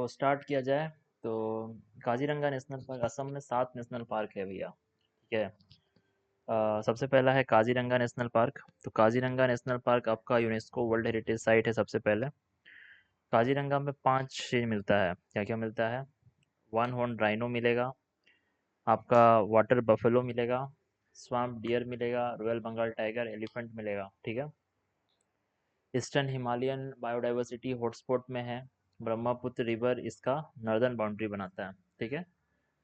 Start किया जाए तो काजीरंगा नेशनल पार्क असम में 7 नेशनल पार्क है भैया। ठीक है। सबसे पहला है काजीरंगा नेशनल पार्क। तो काजीरंगा नेशनल पार्क आपका यूनेस्को वर्ल्ड हेरिटेज साइट है। सबसे पहले काजीरंगा में 5 चीज मिलता है। क्या क्या मिलता है? वन हॉर्न राइनो मिलेगा, आपका वाटर बफेलो मिलेगा, स्वाम्प डियर मिलेगा, रॉयल बंगाल टाइगर, एलिफेंट मिलेगा। ठीक है। ईस्टर्न हिमालयन बायोडाइवर्सिटी हॉटस्पॉट में है। ब्रह्मपुत्र रिवर इसका नॉर्दर्न बाउंड्री बनाता है। ठीक है।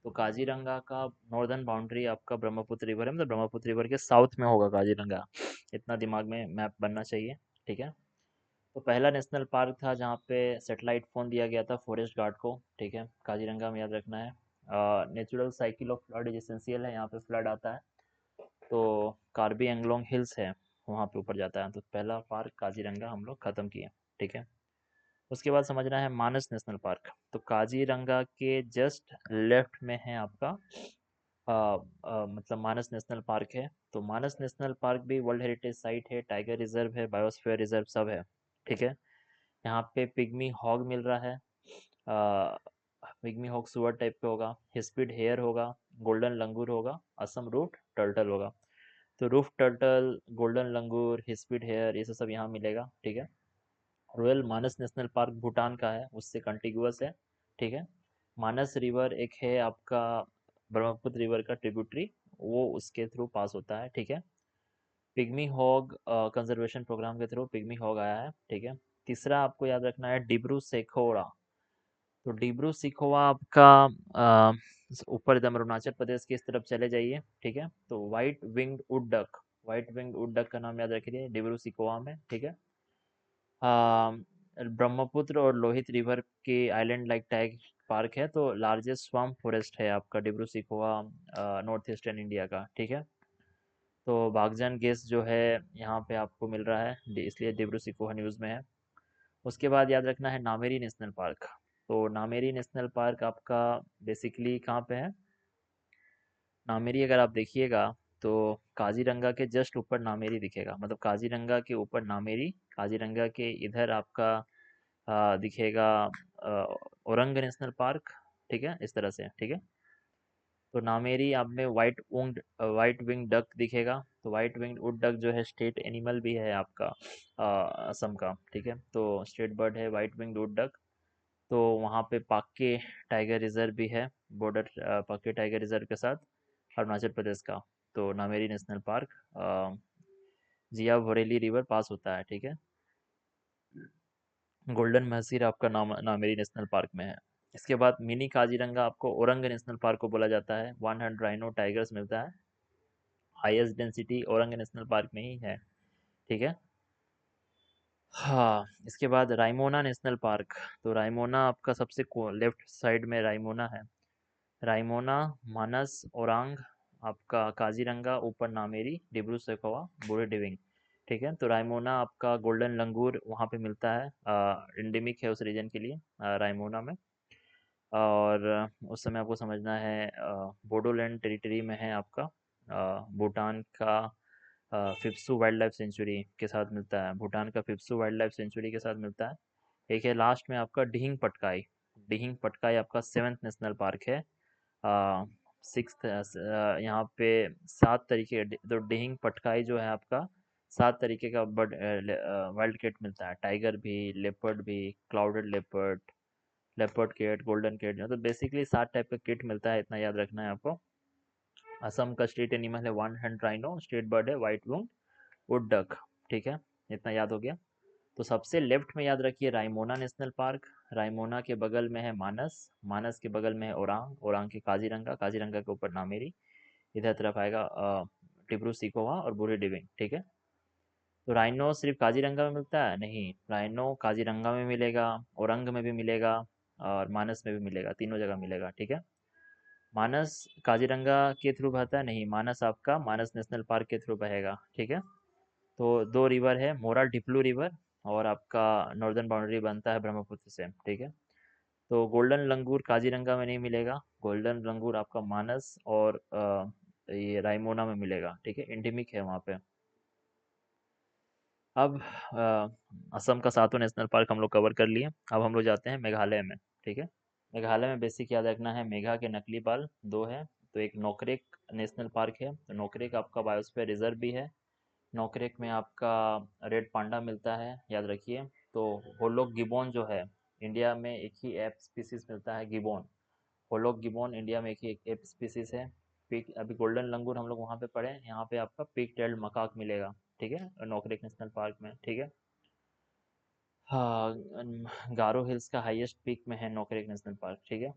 तो काजीरंगा का नॉर्दर्न बाउंड्री आपका ब्रह्मपुत्र रिवर है, मतलब ब्रह्मपुत्र रिवर के साउथ में होगा काजीरंगा। इतना दिमाग में मैप बनना चाहिए। ठीक है। तो पहला नेशनल पार्क था जहाँ पे सेटेलाइट फोन दिया गया था फॉरेस्ट गार्ड को। ठीक है। काजीरंगा में याद रखना है। Natural cycle of flood is essential है, यहाँ पे फ्लड आता है तो कार्बी एंगलोंग हिल्स है वहाँ पे ऊपर जाता है। तो पहला पार्क काजीरंगा हम लोग खत्म किए। ठीक है। उसके बाद समझना है मानस नेशनल पार्क। तो काजीरंगा के जस्ट लेफ्ट में है आपका मतलब मानस नेशनल पार्क है। तो मानस नेशनल पार्क भी वर्ल्ड हेरिटेज साइट है, टाइगर रिजर्व है, बायोस्फीयर रिजर्व सब है। ठीक है। यहाँ पे पिग्मी हॉग मिल रहा है। पिग्मी हॉग सुअर टाइप का होगा, हिस्पिड हेयर होगा, गोल्डन लंगूर होगा, असम रूट टर्टल होगा। तो रूफ टर्टल, गोल्डन लंगूर, हिस्पिड हेयर, ये सब यहाँ मिलेगा। ठीक है। रॉयल मानस नेशनल पार्क भूटान का है, उससे कंटिग्यूअस है। ठीक है। मानस रिवर एक है आपका ब्रह्मपुत्र रिवर का ट्रिब्यूटरी, वो उसके थ्रू पास होता है। ठीक है। पिग्मी हॉग कंजर्वेशन प्रोग्राम के थ्रू पिग्मी हॉग आया है। ठीक है। तीसरा आपको याद रखना है डिब्रू सेखोरा। तो डिब्रू सिखोवा आपका अ, ऊपर एकदम अरुणाचल प्रदेश की इस तरफ चले जाइए। ठीक है। तो white winged wood duck, white winged wood duck का नाम याद रखिए डिब्रू सिखोवा में। ठीक है। ब्रह्मपुत्र और लोहित रिवर के आइलैंड लाइक टैग पार्क है। तो लार्जेस्ट स्वाम्प फॉरेस्ट है आपका Dibru Saikhowa north eastern India का। ठीक है। तो बागजान गेस जो है यहाँ पे आपको मिल रहा है, इसलिए डिब्रू सिखोवा न्यूज़ में है। उसके बाद याद रखना है नामेरी नेशनल पार्क। तो नामेरी नेशनल पार्क आपका बेसिकली कहाँ पे है? नामेरी अगर आप देखिएगा तो काजीरंगा के जस्ट ऊपर नामेरी दिखेगा, मतलब काजीरंगा के ऊपर नामेरी, काजीरंगा के इधर आपका दिखेगा औरंग नेशनल पार्क। ठीक है, इस तरह से। ठीक है। तो नामेरी आप में वाइट विंग डक दिखेगा। तो वाइट विंग वुड डक जो है स्टेट एनिमल भी है आपका असम का। ठीक है। तो स्टेट बर्ड है वाइट विंग वुड डक। तो वहाँ पे पाक्के टाइगर रिजर्व भी है, बॉर्डर पाक्के टाइगर रिजर्व के साथ अरुणाचल प्रदेश का। तो नामेरी नेशनल पार्क जिया भोरेली रिवर पास होता है। ठीक है। गोल्डन महसीर आपका नामेरी नेशनल पार्क में है। इसके बाद मिनी काजीरंगा आपको औरंग नेशनल पार्क को बोला जाता है। 100 राइनो टाइगर्स मिलता है। Highest density Orang national park में ही है। ठीक है। हाँ, इसके बाद रायमोना नेशनल पार्क। तो रायमोना आपका सबसे लेफ्ट साइड में रायमोना है। रायमोना, मानस, ओरांग, आपका काजीरंगा, ऊपर नामेरी, डिब्रू सैखोवा, बूढ़े डिविंग। ठीक है। तो रायमोना आपका गोल्डन लंगूर वहाँ पे मिलता है, इंडेमिक है उस रीजन के लिए रायमोना में। और उस समय आपको समझना है बोडोलैंड टेरिटरी में है आपका। भूटान का फिफ्सू वाइल्ड लाइफ सेंचुरी के साथ मिलता है, भूटान का फिफ्सू वाइल्ड लाइफ सेंचुरी के साथ मिलता है। एक है लास्ट में आपका डिहिंग पटकाई। डिहिंग पटकाई आपका 7th नेशनल पार्क है। सिक्स यहाँ पे 7 तरीके तो डिहिंग पटकाई जो है आपका 7 तरीके का बर्ड वाइल्ड कैट मिलता है, टाइगर भी, लेपर्ड भी, clouded leopard, leopard kit, golden kit, मतलब बेसिकली 7 टाइप का किट मिलता है, इतना याद रखना है आपको। असम का स्टेट एनिमल है one hand rhino, state bird है व्हाइट वंग वुड डक। ठीक है। इतना याद हो गया। तो सबसे लेफ्ट में याद रखिए रायमोना नेशनल पार्क। रायमोना के बगल में है मानस, मानस के बगल में है ओरांग, ओरांग के काजीरंगा, काजीरंगा के ऊपर नामेरी, इधर तरफ आएगा टिब्रू सिकोवा और बूढ़ी डिविंग। ठीक है। तो राइनो सिर्फ काजीरंगा में मिलता है? नहीं, राइनो काजीरंगा में मिलेगा, औरंग में भी मिलेगा और मानस में भी मिलेगा, तीनों जगह मिलेगा। ठीक है। मानस काजीरंगा के थ्रू बहता है? नहीं, मानस आपका मानस नेशनल पार्क के थ्रू बहेगा। ठीक है। तो 2 रिवर है, मोरा डिप्लू रिवर और आपका नॉर्दर्न बाउंड्री बनता है ब्रह्मपुत्र से। ठीक है। तो गोल्डन लंगूर काजीरंगा में नहीं मिलेगा, गोल्डन लंगूर आपका मानस और ये रायमोना में मिलेगा। ठीक है, इंडेमिक है वहाँ पे। अब असम का 7वां नेशनल पार्क हम लोग कवर कर लिए। अब हम लोग जाते हैं मेघालय में। ठीक है। मेघालय में बेसिक याद रखना है, मेघा के नकली बाल दो है। तो एक नोकरेक नेशनल पार्क है, तो नोकरेक आपका बायोस्फीयर रिजर्व भी है। नोकरेक में आपका रेड पांडा मिलता है, याद रखिए। तो होलोक गिबोन जो है, इंडिया में एक ही एप स्पीसीज मिलता है, गिबोन। होलोक गिबोन इंडिया में एक ही एप स्पीसीज है। पिक अभी गोल्डन लंगूर हम लोग वहाँ पे पढ़े, यहाँ पे आपका पिक टेल्ड मकाक मिलेगा, ठीक है, नोकरेक नेशनल पार्क में, ठीक है। हाँ, गारो हिल्स का हाईएस्ट पीक में है नोकरेक नेशनल पार्क, ठीक है।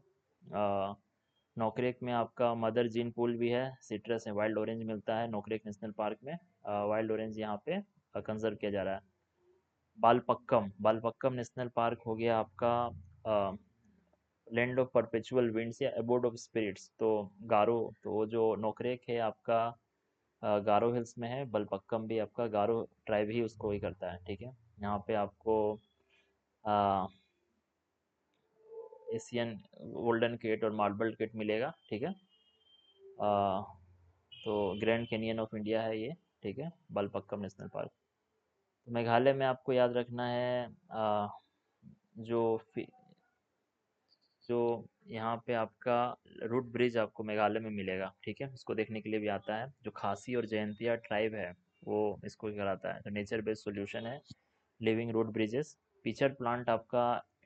नोकरेक में आपका मदर जीन पूल भी है, सिट्रस है, वाइल्ड ऑरेंज मिलता है नोकरेक नेशनल पार्क में। वाइल्ड ऑरेंज यहाँ पे कंजर्व किया जा रहा है। बालपक्कम, बालपक्कम नेशनल पार्क हो गया आपका लैंड ऑफ परपेचुअल विंड्स या अबोर्ड ऑफ स्पिरिट्स। तो गारो, तो वो जो नोकरेक है आपका गारो हिल्स में है, बलपक्कम भी आपका गारो ट्राइब ही उसको ही करता है, ठीक है। यहाँ पे आपको एशियन गोल्डन केट और मार्बल केट मिलेगा, ठीक है। आ, तो ग्रैंड कैनियन ऑफ इंडिया है ये, ठीक है, बालपक्कम नेशनल पार्क। तो मेघालय में आपको याद रखना है जो जो यहाँ पे आपका रूट ब्रिज आपको मेघालय में मिलेगा, ठीक है, उसको देखने के लिए भी आता है। जो खासी और जयंतिया ट्राइब है वो इसको कराता है, तो नेचर बेस्ड सॉल्यूशन है living root bridges. Pitcher plant आपका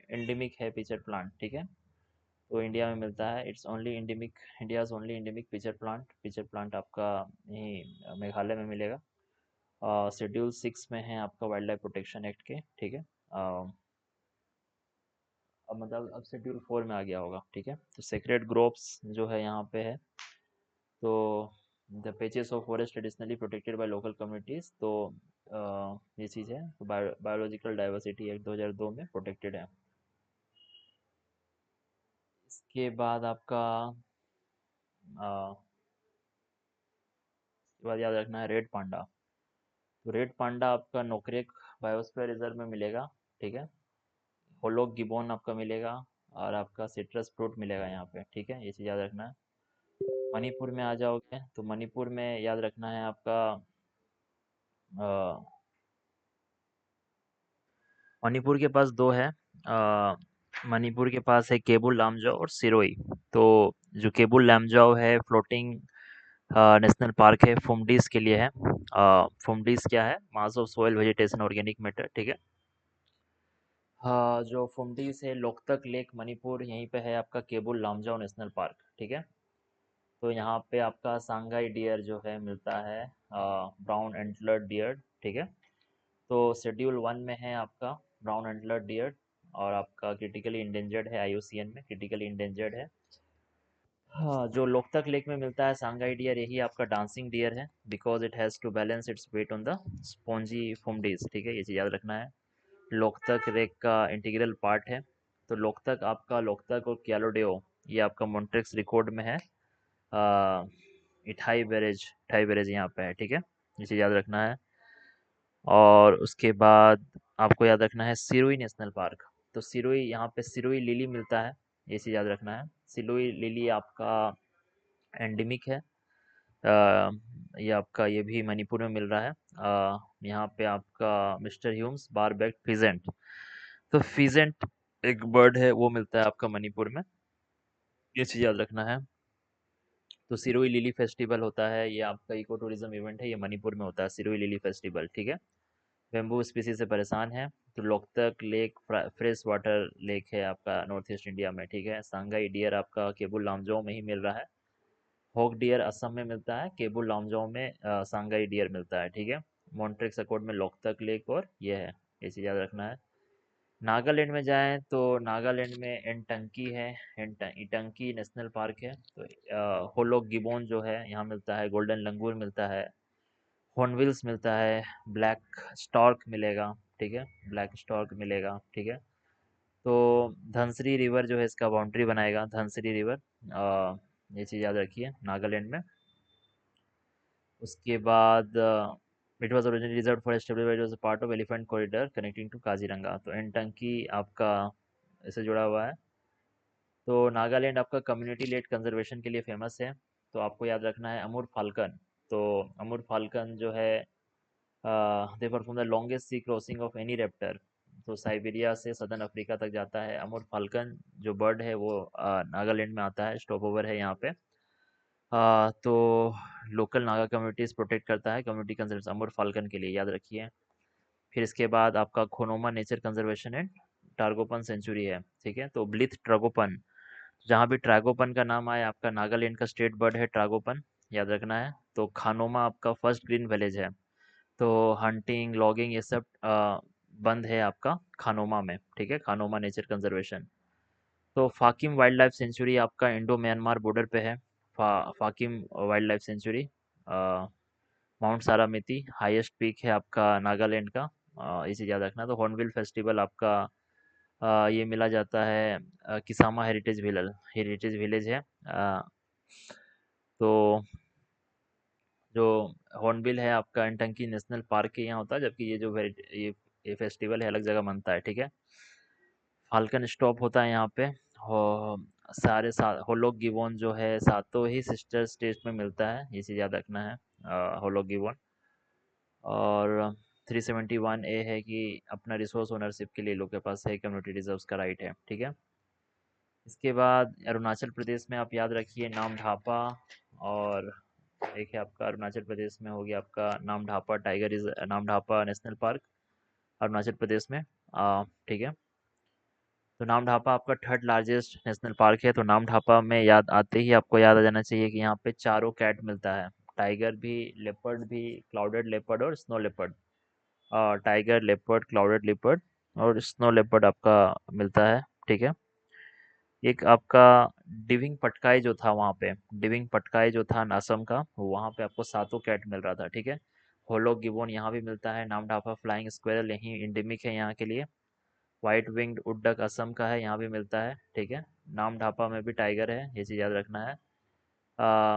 एंडेमिक है, पिचर प्लांट, ठीक है। तो इंडिया में मिलता है, it's only endemic, India's only endemic pitcher plant. Pitcher plant आपका यहीं मेघालय में मिलेगा। शेड्यूल 6 में है आपका वाइल्ड लाइफ प्रोटेक्शन एक्ट के, ठीक है। अब मतलब अब शेड्यूल 4 में आ गया होगा, ठीक है। तो सेक्रेड ग्रोव्स जो है यहाँ पे है। तो the patches of forest traditionally protected by local communities. तो ये चीज़ है, तो बायोलॉजिकल डाइवर्सिटी एक्ट 2002 में प्रोटेक्टेड है। इसके बाद आपका इसके बाद याद रखना है रेड पांडा। तो रेड पांडा आपका नोकरेक बायोस्फीयर रिजर्व में मिलेगा, ठीक है। होलोक गिबोन आपका मिलेगा, और आपका सिट्रस फ्रूट मिलेगा यहाँ पे, ठीक है, ये चीज़ याद रखना है। मणिपुर में आ जाओगे तो मणिपुर में याद रखना है आपका अ, मणिपुर के पास दो है। मणिपुर के पास है केबुल लामजाओ और सिरोई। तो जो केबुल लामजाओ है फ्लोटिंग नेशनल पार्क है, फुमडीज के लिए है। फुमडीज क्या है, mass of soil vegetation organic matter, ठीक है। हाँ, जो फुमडीज है लोकतक लेक मणिपुर, यहीं पे है आपका केबुल लामजाओ नेशनल पार्क, ठीक है। तो यहाँ पे आपका सांगाई डियर जो है मिलता है, ब्राउन एंटलर डियर, ठीक है। तो शेड्यूल 1 में है आपका ब्राउन एंटलर डियर, और आपका क्रिटिकली इंडेंजर्ड है, आईयूसीएन में क्रिटिकली इंडेंजर्ड है। हाँ, जो लोकतक लेक में मिलता है सांगाई डियर, यही आपका डांसिंग डियर है, because it has to balance its weight on the spongy phumdis, ठीक है, ये चीज़ याद रखना है। लोकतक लेक का इंटीग्रल पार्ट है। तो लोकतक आपका, लोकतक और क्यालोडेओ ये आपका मॉन्ट्रिक्स रिकॉर्ड में है। इठाई बैरेज यहाँ पे है, ठीक है, ये चीज़ याद रखना है। और उसके बाद आपको याद रखना है सिरोही नेशनल पार्क। तो सिरोही, यहाँ पे सिरोही लिली मिलता है, ये चीज़ याद रखना है। सिरोही लिली आपका एंडेमिक है। ये आपका, ये भी मणिपुर में मिल रहा है। यहाँ पे आपका मिस्टर ह्यूम्स बारबैक फिजेंट, तो फिजेंट एक बर्ड है, वो मिलता है आपका मणिपुर में, ये चीज़ याद रखना है। तो सिरोही लिली फेस्टिवल होता है, ये आपका इको टूरिज्म इवेंट है, ये मणिपुर में होता है, सिरोही लिली फेस्टिवल, ठीक है। बेम्बू स्पीसीज से परेशान है। तो Loktak lake fresh water lake है आपका नॉर्थ ईस्ट इंडिया में, ठीक है। सांगाई डियर आपका केबुल लामजो में ही मिल रहा है। होक डियर असम में मिलता है, केबुल लामजो में सांगाई डियर मिलता है, ठीक है। मॉन्ट्रिक्स अकॉर्ड में लोकतक लेक, और ये है, ये चीज़ याद रखना है। नागालैंड में जाएं तो नागालैंड में एनटंकी है, इटंकी नेशनल पार्क है। तो होलोक गिबोन जो है यहाँ मिलता है, गोल्डन लंगूर मिलता है, हॉर्नबिल्स मिलता है, ब्लैक स्टॉर्क मिलेगा, ठीक है, ब्लैक स्टॉर्क मिलेगा, ठीक है। तो धनसरी रिवर जो है इसका बाउंड्री बनाएगा, धनसरी रिवर, ये चीज़ याद रखिए नागालैंड में। उसके बाद it was originally reserve for establish was part of elephant corridor connecting to Kaziranga. तो एनटंकी आपका इससे जुड़ा हुआ है। तो नागालैंड आपका कम्युनिटी लेड कंजर्वेशन के लिए फेमस है। तो आपको याद रखना है अमूर फाल्कन। तो अमूर फाल्कन जो है, they perform the longest sea crossing of any raptor. तो साइबेरिया से सदर्न अफ्रीका तक जाता है। अमूर फाल्कन जो बर्ड है वो नागालैंड में आता है, स्टॉप ओवर है यहाँ पे। तो लोकल नागा कम्युनिटीज़ प्रोटेक्ट करता है, कम्युनिटी कंजर्वेशन अमूर फाल्कन के लिए, याद रखिए। फिर इसके बाद आपका Khonoma nature conservation and tragopan sanctuary है, ठीक है। तो ब्लिथ ट्रागोपन, जहाँ भी ट्रागोपन का नाम आए, आपका नागालैंड का स्टेट बर्ड है ट्रागोपन, याद रखना है। तो खानोमा आपका फर्स्ट ग्रीन विलेज है। तो हंटिंग लॉगिंग ये सब बंद है आपका खानोमा में, ठीक है, खानोमा नेचर कंजर्वेशन। तो फाकिम वाइल्ड लाइफ सेंचुरी आपका इंडो म्यांमार बॉर्डर पे है। Fakim wildlife sanctuary, mount Saramati highest peak है आपका नागालैंड का, इसे याद रखना। तो हॉर्नबिल फेस्टिवल आपका ये मिला जाता है किसामा हेरिटेज विलेज है। तो जो हॉर्नबिल है आपका एंटंकी नेशनल पार्क के यहाँ होता है, जबकि ये जो ये फेस्टिवल है अलग जगह मनता है, ठीक है। फाल्कन स्टॉप होता है यहाँ पे। हो सारे होलोक गिबोन जो है सातों ही सिस्टर स्टेट में मिलता है, ये चीज़ याद रखना है। होलोक गिबोन। और 371 ए है कि अपना रिसोर्स ओनरशिप के लिए लोग के पास है, कम्युनिटी रिजर्व्स का राइट है, ठीक है। इसके बाद अरुणाचल प्रदेश में आप याद रखिए नाम ढापा, और एक है आपका अरुणाचल प्रदेश में हो गया आपका नाम ढापा नाम ढापा नेशनल पार्क, अरुणाचल प्रदेश में, ठीक है। तो नाम ढापा आपका थर्ड लार्जेस्ट नेशनल पार्क है। तो नाम ढापा में याद आते ही आपको याद आ जाना चाहिए कि यहाँ पे चारों कैट मिलता है, टाइगर भी, लेपर्ड भी, क्लाउडेड लेपर्ड और snow leopard. Tiger, leopard, clouded leopard और स्नो लेपर्ड आपका मिलता है, ठीक है। एक आपका डिविंग पटकाई जो था वहाँ पे, डिविंग पटकाई जो था असम का, वहाँ पे आपको सातों कैट मिल रहा था, ठीक है। होलो गिबोन यहाँ भी मिलता है। नाम ढापा फ्लाइंग स्क्वेरल यहीं इंडेमिक है यहाँ के लिए। वाइट विंग्ड उड्डक असम का है, यहाँ भी मिलता है, ठीक है। नाम ढापा में भी टाइगर है, ये चीज़ याद रखना है।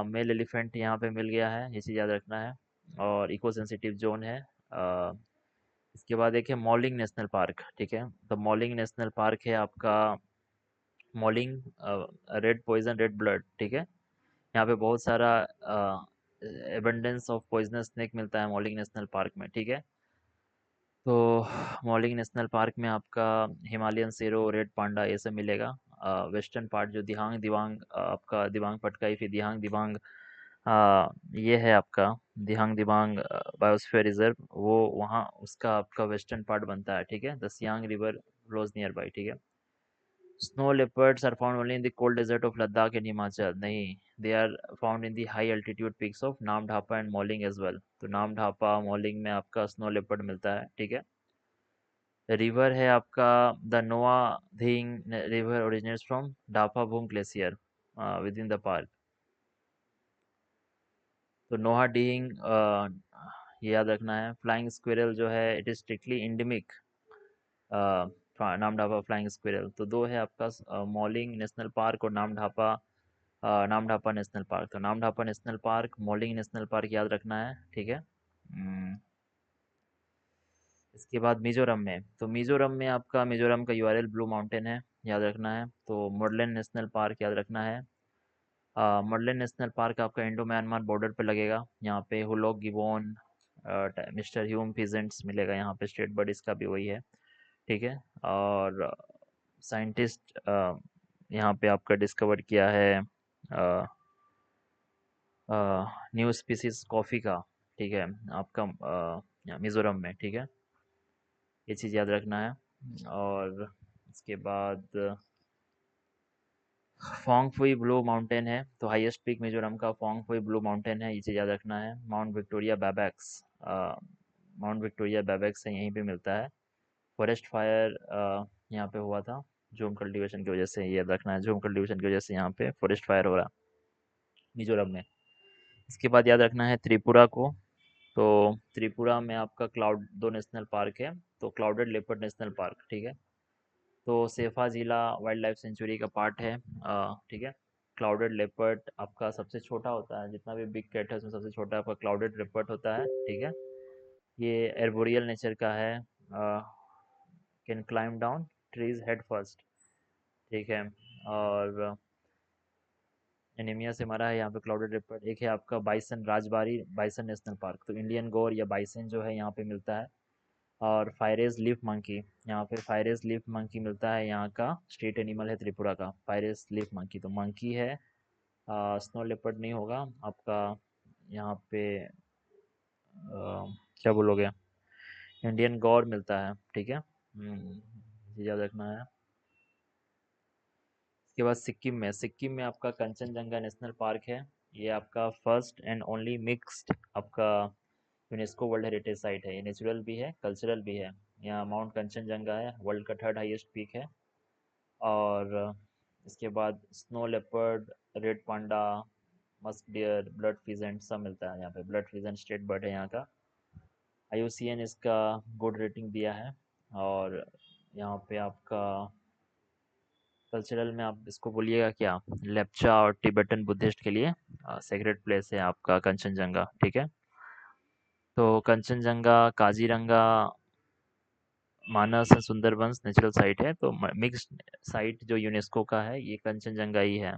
मेल एलिफेंट यहाँ पे मिल गया है, ये चीज़ याद रखना है। और इको सेंसिटिव जोन है। इसके बाद एक है मॉलिंग नेशनल पार्क, ठीक है। तो मॉलिंग नेशनल पार्क है आपका, Mouling red poison red blood, ठीक है। यहाँ पे बहुत सारा एबंडेंस ऑफ पॉइजनस स्नेक मिलता है मॉलिंग नेशनल पार्क में, ठीक है। तो मॉलिंग नेशनल पार्क में आपका हिमालयन शेरो, रेड पांडा ये सब मिलेगा। वेस्टर्न पार्ट जो दिहांग दिवांग आपका दिबांग पटकाई, फिर दिहांग दिबांग, ये है आपका दिहांग दिबांग बायोस्फीयर रिजर्व, वो वहाँ उसका आपका वेस्टर्न पार्ट बनता है, ठीक है। The Siang river flows near by, ठीक है। Snow leopards are found only in the cold desert of Ladakh and Himachal. नहीं, they are found in the high altitude peaks of नाम ढापा and मॉलिंग as well. तो नाम ढापा मॉलिंग में आपका स्नो लेपर्ड मिलता है, ठीक है। रिवर है आपका the Noa Dihing river originates from Dapha Bum glacier within the park. तो नोहा डिंग ये याद रखना है। फ्लाइंग स्क्विरल जो है इट इज स्ट्रिक्टली इंडेमिक, नाम ढापा फ्लाइंग स्क्विरल। तो दो है आपका मॉलिंग नेशनल पार्क और नाम ढापा, नाम ढापा नेशनल पार्क। तो Namdapha national park, Mouling national park याद रखना है, ठीक है। इसके बाद मिजोरम में, तो मिजोरम में आपका मिजोरम का यूआरएल ब्लू माउंटेन है, याद रखना है। तो मुरलेन नेशनल पार्क याद रखना है। मुरलेन नेशनल पार्क आपका इंडो म्यांमार बॉर्डर पे लगेगा। यहाँ पे hoolock Gibeon, mister Hume pheasants मिलेगा यहाँ पे, स्टेट बर्ड इसका भी वही है, ठीक है। और साइंटिस्ट यहाँ पे आपका डिस्कवर किया है न्यू स्पीसीज कॉफ़ी का, ठीक है, आपका मिज़ोरम में, ठीक है। ये चीज़ याद रखना है। और इसके बाद फोंगफुई ब्लू माउंटेन है, तो हाईएस्ट पीक मिजोरम का फोंगफुई ब्लू माउंटेन है, ये चीज़ याद रखना है। माउंट विक्टोरिया बैबैक्स, माउंट विक्टोरिया बैबैक्स है, यहीं पे मिलता है। फॉरेस्ट फायर यहाँ पे हुआ था जूम कल्टीवेशन की वजह से, ये याद रखना है, जूम कल्टीवेशन की वजह से यहाँ पे फॉरेस्ट फायर हो रहा मिजोरम में। इसके बाद याद रखना है त्रिपुरा को। तो त्रिपुरा में आपका क्लाउड दो नेशनल पार्क है। तो क्लाउडेड लेपर्ड नेशनल पार्क, ठीक है। तो सेफा जिला वाइल्ड लाइफ सेंचुरी का पार्ट है, ठीक है। क्लाउडेड लेपर्ड आपका सबसे छोटा होता है, जितना भी बिग कैट है उसमें सबसे छोटा आपका क्लाउडेड लेपर्ड होता है, ठीक है। ये एर्बोरियल नेचर का है, can climb down trees head first, ठीक है। और एनीमिया से मरा है यहाँ पे क्लाउडेड लेपर्ड। एक है आपका bison Rajbari bison national park, तो इंडियन गोर या बाइसन जो है यहाँ पे मिलता है। और फायरेज लीफ मंकी, यहाँ पे फायरेज लीफ मंकी मिलता है, यहाँ का स्टेट एनिमल है त्रिपुरा का फायरेज लीफ मंकी, तो मंकी है। स्नो लेपर्ड नहीं होगा आपका यहाँ पे। क्या बोलोगे, इंडियन गौर मिलता है, ठीक है। ये याद रखना है। इसके बाद सिक्किम में आपका कंचनजंगा नेशनल पार्क है। ये आपका फर्स्ट एंड ओनली मिक्स्ड आपका यूनेस्को वर्ल्ड हेरिटेज साइट है। ये नेचुरल भी है, कल्चरल भी है। यहाँ माउंट कंचनजंगा है, वर्ल्ड का थर्ड हाईएस्ट पीक है। और इसके बाद snow leopard, red panda, musk deer, blood pheasant सब मिलता है यहाँ पे। ब्लड फिजेंट स्टेट बर्ड है यहाँ का। IUCN इसका गुड रेटिंग दिया है। और यहाँ पे आपका कल्चरल में आप इसको बोलिएगा क्या, लेप्चा और तिब्बतन बुद्धिस्ट के लिए सेक्रेट प्लेस है आपका कंचनजंगा, ठीक है। तो कंचनजंगा, काजीरंगा, मानस सुंदरबंस नेचुरल साइट है, तो मिक्स्ड साइट जो यूनेस्को का है ये कंचनजंगा ही है।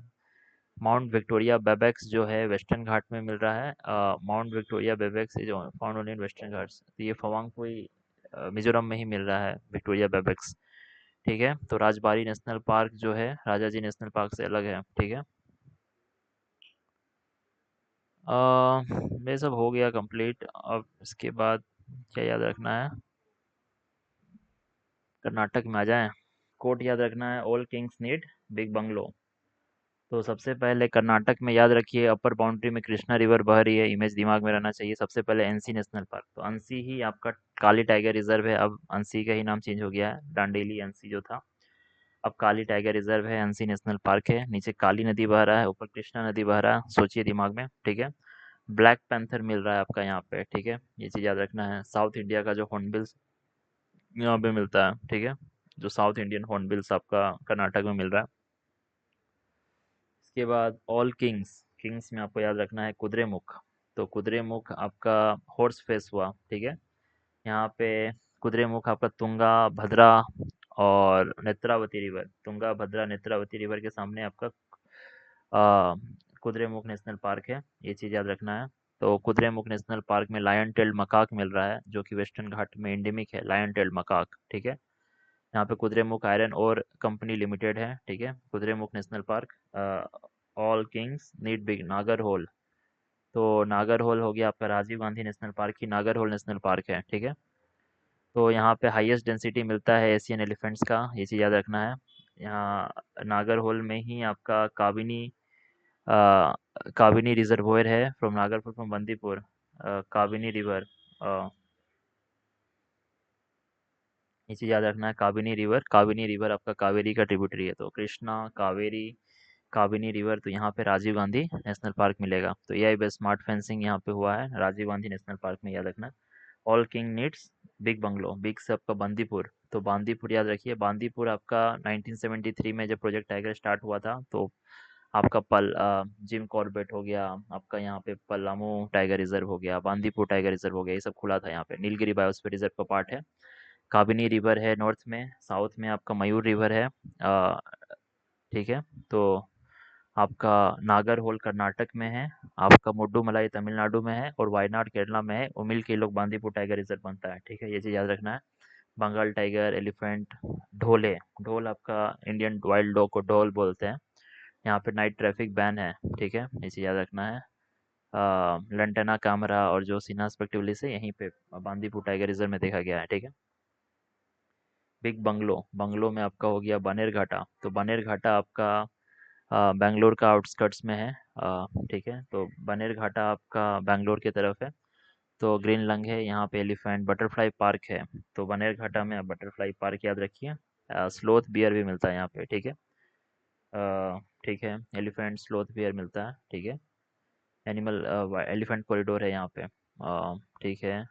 माउंट विक्टोरिया बेबेक्स जो है वेस्टर्न घाट में मिल रहा है। माउंट विक्टोरिया बेबेक्स जो found only in western Ghats, तो ये फवांगपुई मिजोरम में ही मिल रहा है विक्टोरिया बेबेक्स, ठीक है। तो राजबाड़ी नेशनल पार्क जो है राजा जी नेशनल पार्क से अलग है, ठीक है। ये सब हो गया कंप्लीट। अब इसके बाद क्या याद रखना है, कर्नाटक में आ जाएं। कोट याद रखना है, all Kings need big bungalow. तो सबसे पहले कर्नाटक में याद रखिए, अपर बाउंड्री में कृष्णा रिवर बह रही है, इमेज दिमाग में रहना चाहिए। सबसे पहले अंसी नेशनल पार्क, तो अंसी ही आपका काली टाइगर रिजर्व है। अब अंसी का ही नाम चेंज हो गया है, डांडेली अंसी जो था अब काली टाइगर रिजर्व है, अंसी नेशनल पार्क है। नीचे काली नदी बह रहा है, ऊपर कृष्णा नदी बह रहा है, सोचिए दिमाग में, ठीक है। ब्लैक पैंथर मिल रहा है आपका यहाँ पे, ठीक है, ये चीज़ याद रखना है। साउथ इंडिया का जो हॉर्नबिल्स यहाँ पे मिलता है, ठीक है, जो साउथ इंडियन हॉर्नबिल्स आपका कर्नाटक में मिल रहा है। इसके बाद ऑल किंग्स, किंग्स में आपको याद रखना है कुद्रेमुख। तो कुद्रेमुख आपका हॉर्स फेस हुआ, ठीक है। यहाँ पे कुद्रेमुख आपका तुंगा भद्रा और नेत्रावती रिवर, तुंगा भद्रा नेत्रावती रिवर के सामने आपका कुद्रेमुख नेशनल पार्क है, ये चीज़ याद रखना है। तो कुद्रेमुख नेशनल पार्क में लायन टेल्ड मकाक मिल रहा है, जो कि वेस्टर्न घाट में एंडेमिक है, लायन टेल्ड मकाक, ठीक है। यहाँ पे कुद्रेमुख आयरन और कंपनी लिमिटेड है, ठीक है। Kudremukh national park. All Kings need big Nagarhole, तो नागरहोल हो गया आपका राजीव गांधी नेशनल पार्क की नागरहोल नेशनल पार्क है, ठीक है। तो यहाँ पे हाईएस्ट डेंसिटी मिलता है एशियन एलिफेंट्स का, ये चीज़ याद रखना है। यहाँ नागरहोल में ही आपका अ, काबिनी रिजर्वोयर है, from Nagarpur from Bandipur, Kabini river, ये चीज़ याद रखना है। काबिनी रिवर आपका कावेरी का ट्रिब्यूटरी है, तो कृष्णा, कावेरी, काबिनी रिवर, तो यहाँ पे राजीव गांधी नेशनल पार्क मिलेगा। तो एआई बेस्ड स्मार्ट फेंसिंग यहाँ पे हुआ है राजीव गांधी नेशनल पार्क में, याद रखना। All king needs big bungalow, big से आपका बांदीपुर, तो बांदीपुर याद रखिए। बांदीपुर आपका 1973 में जब प्रोजेक्ट टाइगर स्टार्ट हुआ था, तो आपका जिम कॉर्बेट हो गया, आपका यहाँ पे पलामू टाइगर रिजर्व हो गया, बांदीपुर टाइगर रिजर्व हो गया, ये सब खुला था यहाँ पे। नीलगिरी बायोस्फीयर रिजर्व का पार्ट है। काबिनी रिवर है नॉर्थ में, साउथ में आपका मयूर रिवर है, ठीक है। तो आपका नागरहोल कर्नाटक में है, आपका मुड्डूमलाई तमिलनाडु में है, और वायनाड केरला में है। उमिल के लोग बांदीपुर टाइगर रिजर्व बनता है, ठीक है, ये चीज़ याद रखना है। बंगाल टाइगर, एलिफेंट, ढोल ढोल आपका इंडियन वाइल्ड डॉग को ढोल बोलते हैं। यहाँ पे नाइट ट्रैफिक बैन है, ठीक है, ये चीज़ याद रखना है। लंटना कामरा और जो सीना स्पेक्टिवली से यहीं पे बांदीपुर टाइगर रिजर्व में देखा गया है, ठीक है। बिग बंगलो, बंगलो में आपका हो गया बनेर घाटा, तो बनेर घाटा आपका बेंगलोर का आउटस्कर्ट्स में है, ठीक है। तो बनेर घाटा आपका बेंगलोर की तरफ है। तो ग्रीन लंग है यहाँ पे, एलिफेंट बटरफ्लाई पार्क है। तो बनेर घाटा में आप बटरफ्लाई पार्क याद रखिए। स्लोथ बियर भी मिलता है यहाँ पे, ठीक है। ठीक है, एलिफेंट स्लोथ बियर मिलता है, ठीक है। एनिमल एलिफेंट कॉरिडोर है यहाँ पे, ठीक है।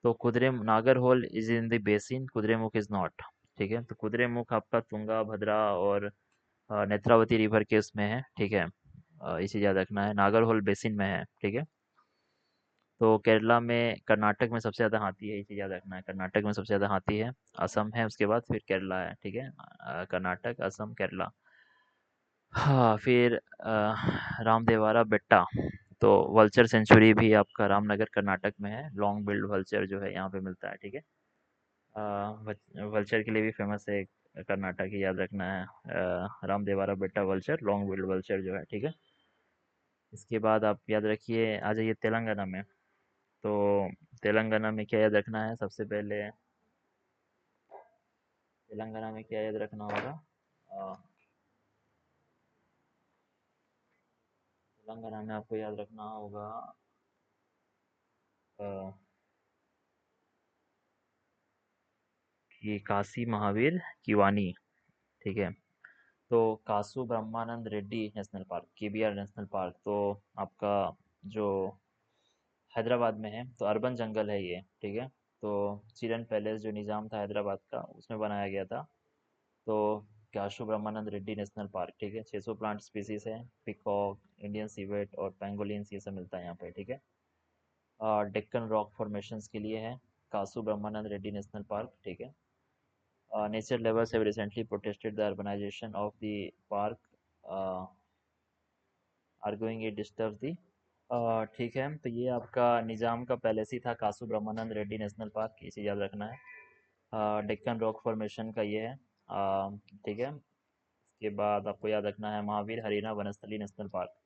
तो Kudre Nagarhole is in the basin, Kudremukh is not, ठीक है। तो कुद्रेमुख आपका तुंगा भद्रा और नेत्रावती रिवर के उसमें है, ठीक है। इसे याद रखना है, नागरहोल बेसिन में है, ठीक है। तो केरला में, कर्नाटक में सबसे ज़्यादा हाथी है, इसे याद रखना है। कर्नाटक में सबसे ज़्यादा हाथी है, असम है, उसके बाद फिर केरला है, ठीक है। कर्नाटक, असम, केरला। हाँ, फिर रामदेवरा बेट्टा, तो वल्चर सेंचुरी भी आपका रामनगर कर्नाटक में है। लॉन्ग बिल्ड वल्चर जो है यहाँ पे मिलता है, ठीक है। वल्चर के लिए भी फेमस है कर्नाटक की, याद रखना है। रामदेवारा बेटा वल्चर, लॉन्ग बिल्ड वल्चर जो है, ठीक है। इसके बाद आप याद रखिए, आ जाइए तेलंगाना में। तो तेलंगाना में क्या याद रखना है सबसे पहले? तेलंगाना में क्या याद रखना होगा? अ, तेलंगाना में आपको याद रखना होगा अ, कि काशी महावीर किवानी, ठीक है। तो Kasu Brahmananda Reddy national park, KBR national park, तो आपका जो हैदराबाद में है, तो अर्बन जंगल है ये, ठीक है। तो चिरन पैलेस जो निज़ाम था हैदराबाद का, उसमें बनाया गया था। तो काशु ब्रह्मानंद रेड्डी नेशनल पार्क, ठीक है। 600 प्लांट स्पीसीज है, पिकॉक, इंडियन सीवेट और पेंगोलिन्स, ये सब मिलता है यहाँ पे, ठीक है। डेक्कन रॉक फॉर्मेशंस के लिए है कासु ब्रह्मानंद रेड्डी नेशनल पार्क, ठीक है। Nature lovers have recently protested the urbanization of the park, arguing it disturbs the, ठीक है। तो ये आपका निजाम का पैलेस ही था कासु ब्रह्मानंद रेड्डी नेशनल पार्क, ये चीज़ याद रखना है। डेक्कन रॉक फॉर्मेशन का ये है, ठीक है। इसके बाद आपको याद रखना है महावीर हरीना वनस्थली नेशनल पार्क।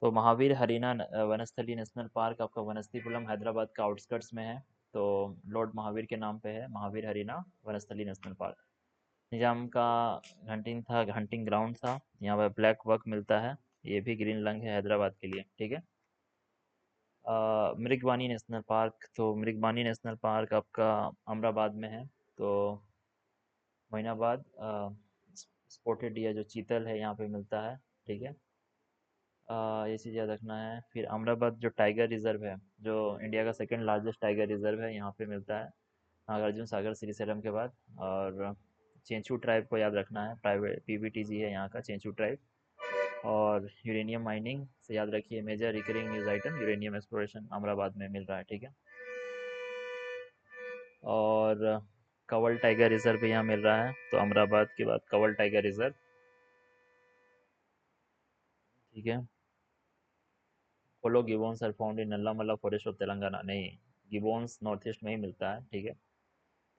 तो महावीर हरीना वनस्थली नेशनल पार्क आपका वनस्थलीपुरम हैदराबाद का आउटस्कर्ट्स में है। तो लॉर्ड महावीर के नाम पे है महावीर हरीना वनस्थली नेशनल पार्क। निजाम का हंटिंग ग्राउंड था, यहाँ पर ब्लैक बक मिलता है, ये भी ग्रीन लंग है हैदराबाद के लिए, ठीक है। मृगवानी नेशनल पार्क, तो मृगवानी नेशनल पार्क आपका अमराबाद में है। तो मोइनाबाद स्पॉटेड डियर जो चीतल है यहाँ पे मिलता है, ठीक है। ये चीज़ याद रखना है। फिर अमराबाद जो टाइगर रिजर्व है, जो इंडिया का सेकंड लार्जेस्ट टाइगर रिजर्व है, यहाँ पे मिलता है नागार्जुन सागर श्रीशैलम के बाद। और चेंचू ट्राइब को याद रखना है, प्राइवेट पीबीटीजी है यहाँ का चेंचू ट्राइब। और यूरेनियम माइनिंग से याद रखिए, major recurring news item uranium exploration Amrabad में मिल रहा है, ठीक है। और कवल टाइगर रिजर्व भी यहाँ मिल रहा है, तो अमराबाद के बाद कवल टाइगर रिजर्व, ठीक है। Polo gibbons are found in Nallamala forest of Telangana, नहीं, गिबॉन्स नॉर्थ ईस्ट में ही मिलता है, ठीक है।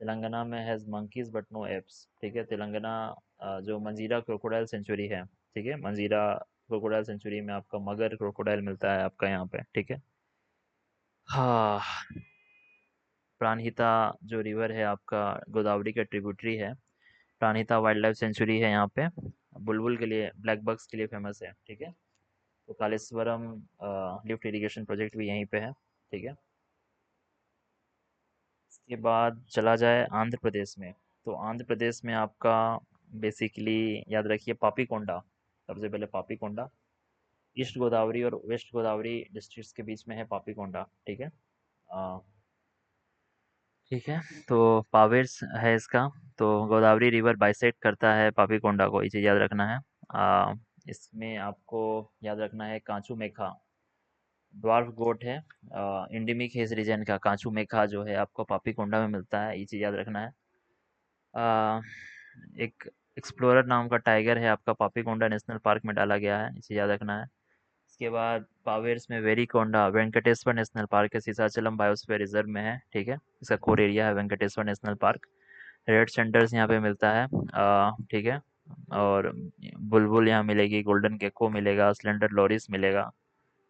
तेलंगाना में has monkeys but no apes, ठीक है। तेलंगाना जो मंजीरा क्रोकोडाइल सेंचुरी है, ठीक है, मंजीरा क्रोकोडाइल सेंचुरी में आपका मगर क्रोकोडाइल मिलता है आपका यहाँ पे, ठीक है। हाँ, प्राणहिता जो रिवर है आपका गोदावरी का ट्रिब्यूटरी है, प्राणहिता वाइल्ड लाइफ सेंचुरी है यहाँ पे, बुलबुल के लिए, ब्लैक बक्स के लिए फेमस है, ठीक है। तो कालेश्वरम लिफ्ट इरिगेशन प्रोजेक्ट भी यहीं पे है, ठीक है। इसके बाद चला जाए आंध्र प्रदेश में। तो आंध्र प्रदेश में आपका बेसिकली याद रखिए पापीकोंडा, सबसे पहले पापीकोंडा, ईस्ट गोदावरी और वेस्ट गोदावरी डिस्ट्रिक्ट्स के बीच में है पापीकोंडा, ठीक है। अ, ठीक है। तो पावेर्स है इसका। तो गोदावरी रिवर बाइसेक्ट करता है पापीकोंडा को, इसे याद रखना है। इसमें आपको याद रखना है कांचू मेखा, ड्वार्फ गोट है, इंडेमिक है इस रीजन का। कांचू मेखा जो है आपको पापीकोंडा में मिलता है, ये चीज़ याद रखना है। आ, एक एक्सप्लोरर नाम का टाइगर है आपका पापीकोंडा नेशनल पार्क में डाला गया है, इसे याद रखना है। इसके बाद पावेर्स में वेरीकोंडा वेंकटेश्वर नेशनल पार्क है, सीसाचलम बायोस्फीयर रिजर्व में है, ठीक है। इसका कोर एरिया है Venkateshwara national park. Red sanders यहाँ पे मिलता है, ठीक है। और बुलबुल यहाँ मिलेगी, गोल्डन गेको मिलेगा, स्लेंडर लोरिस मिलेगा,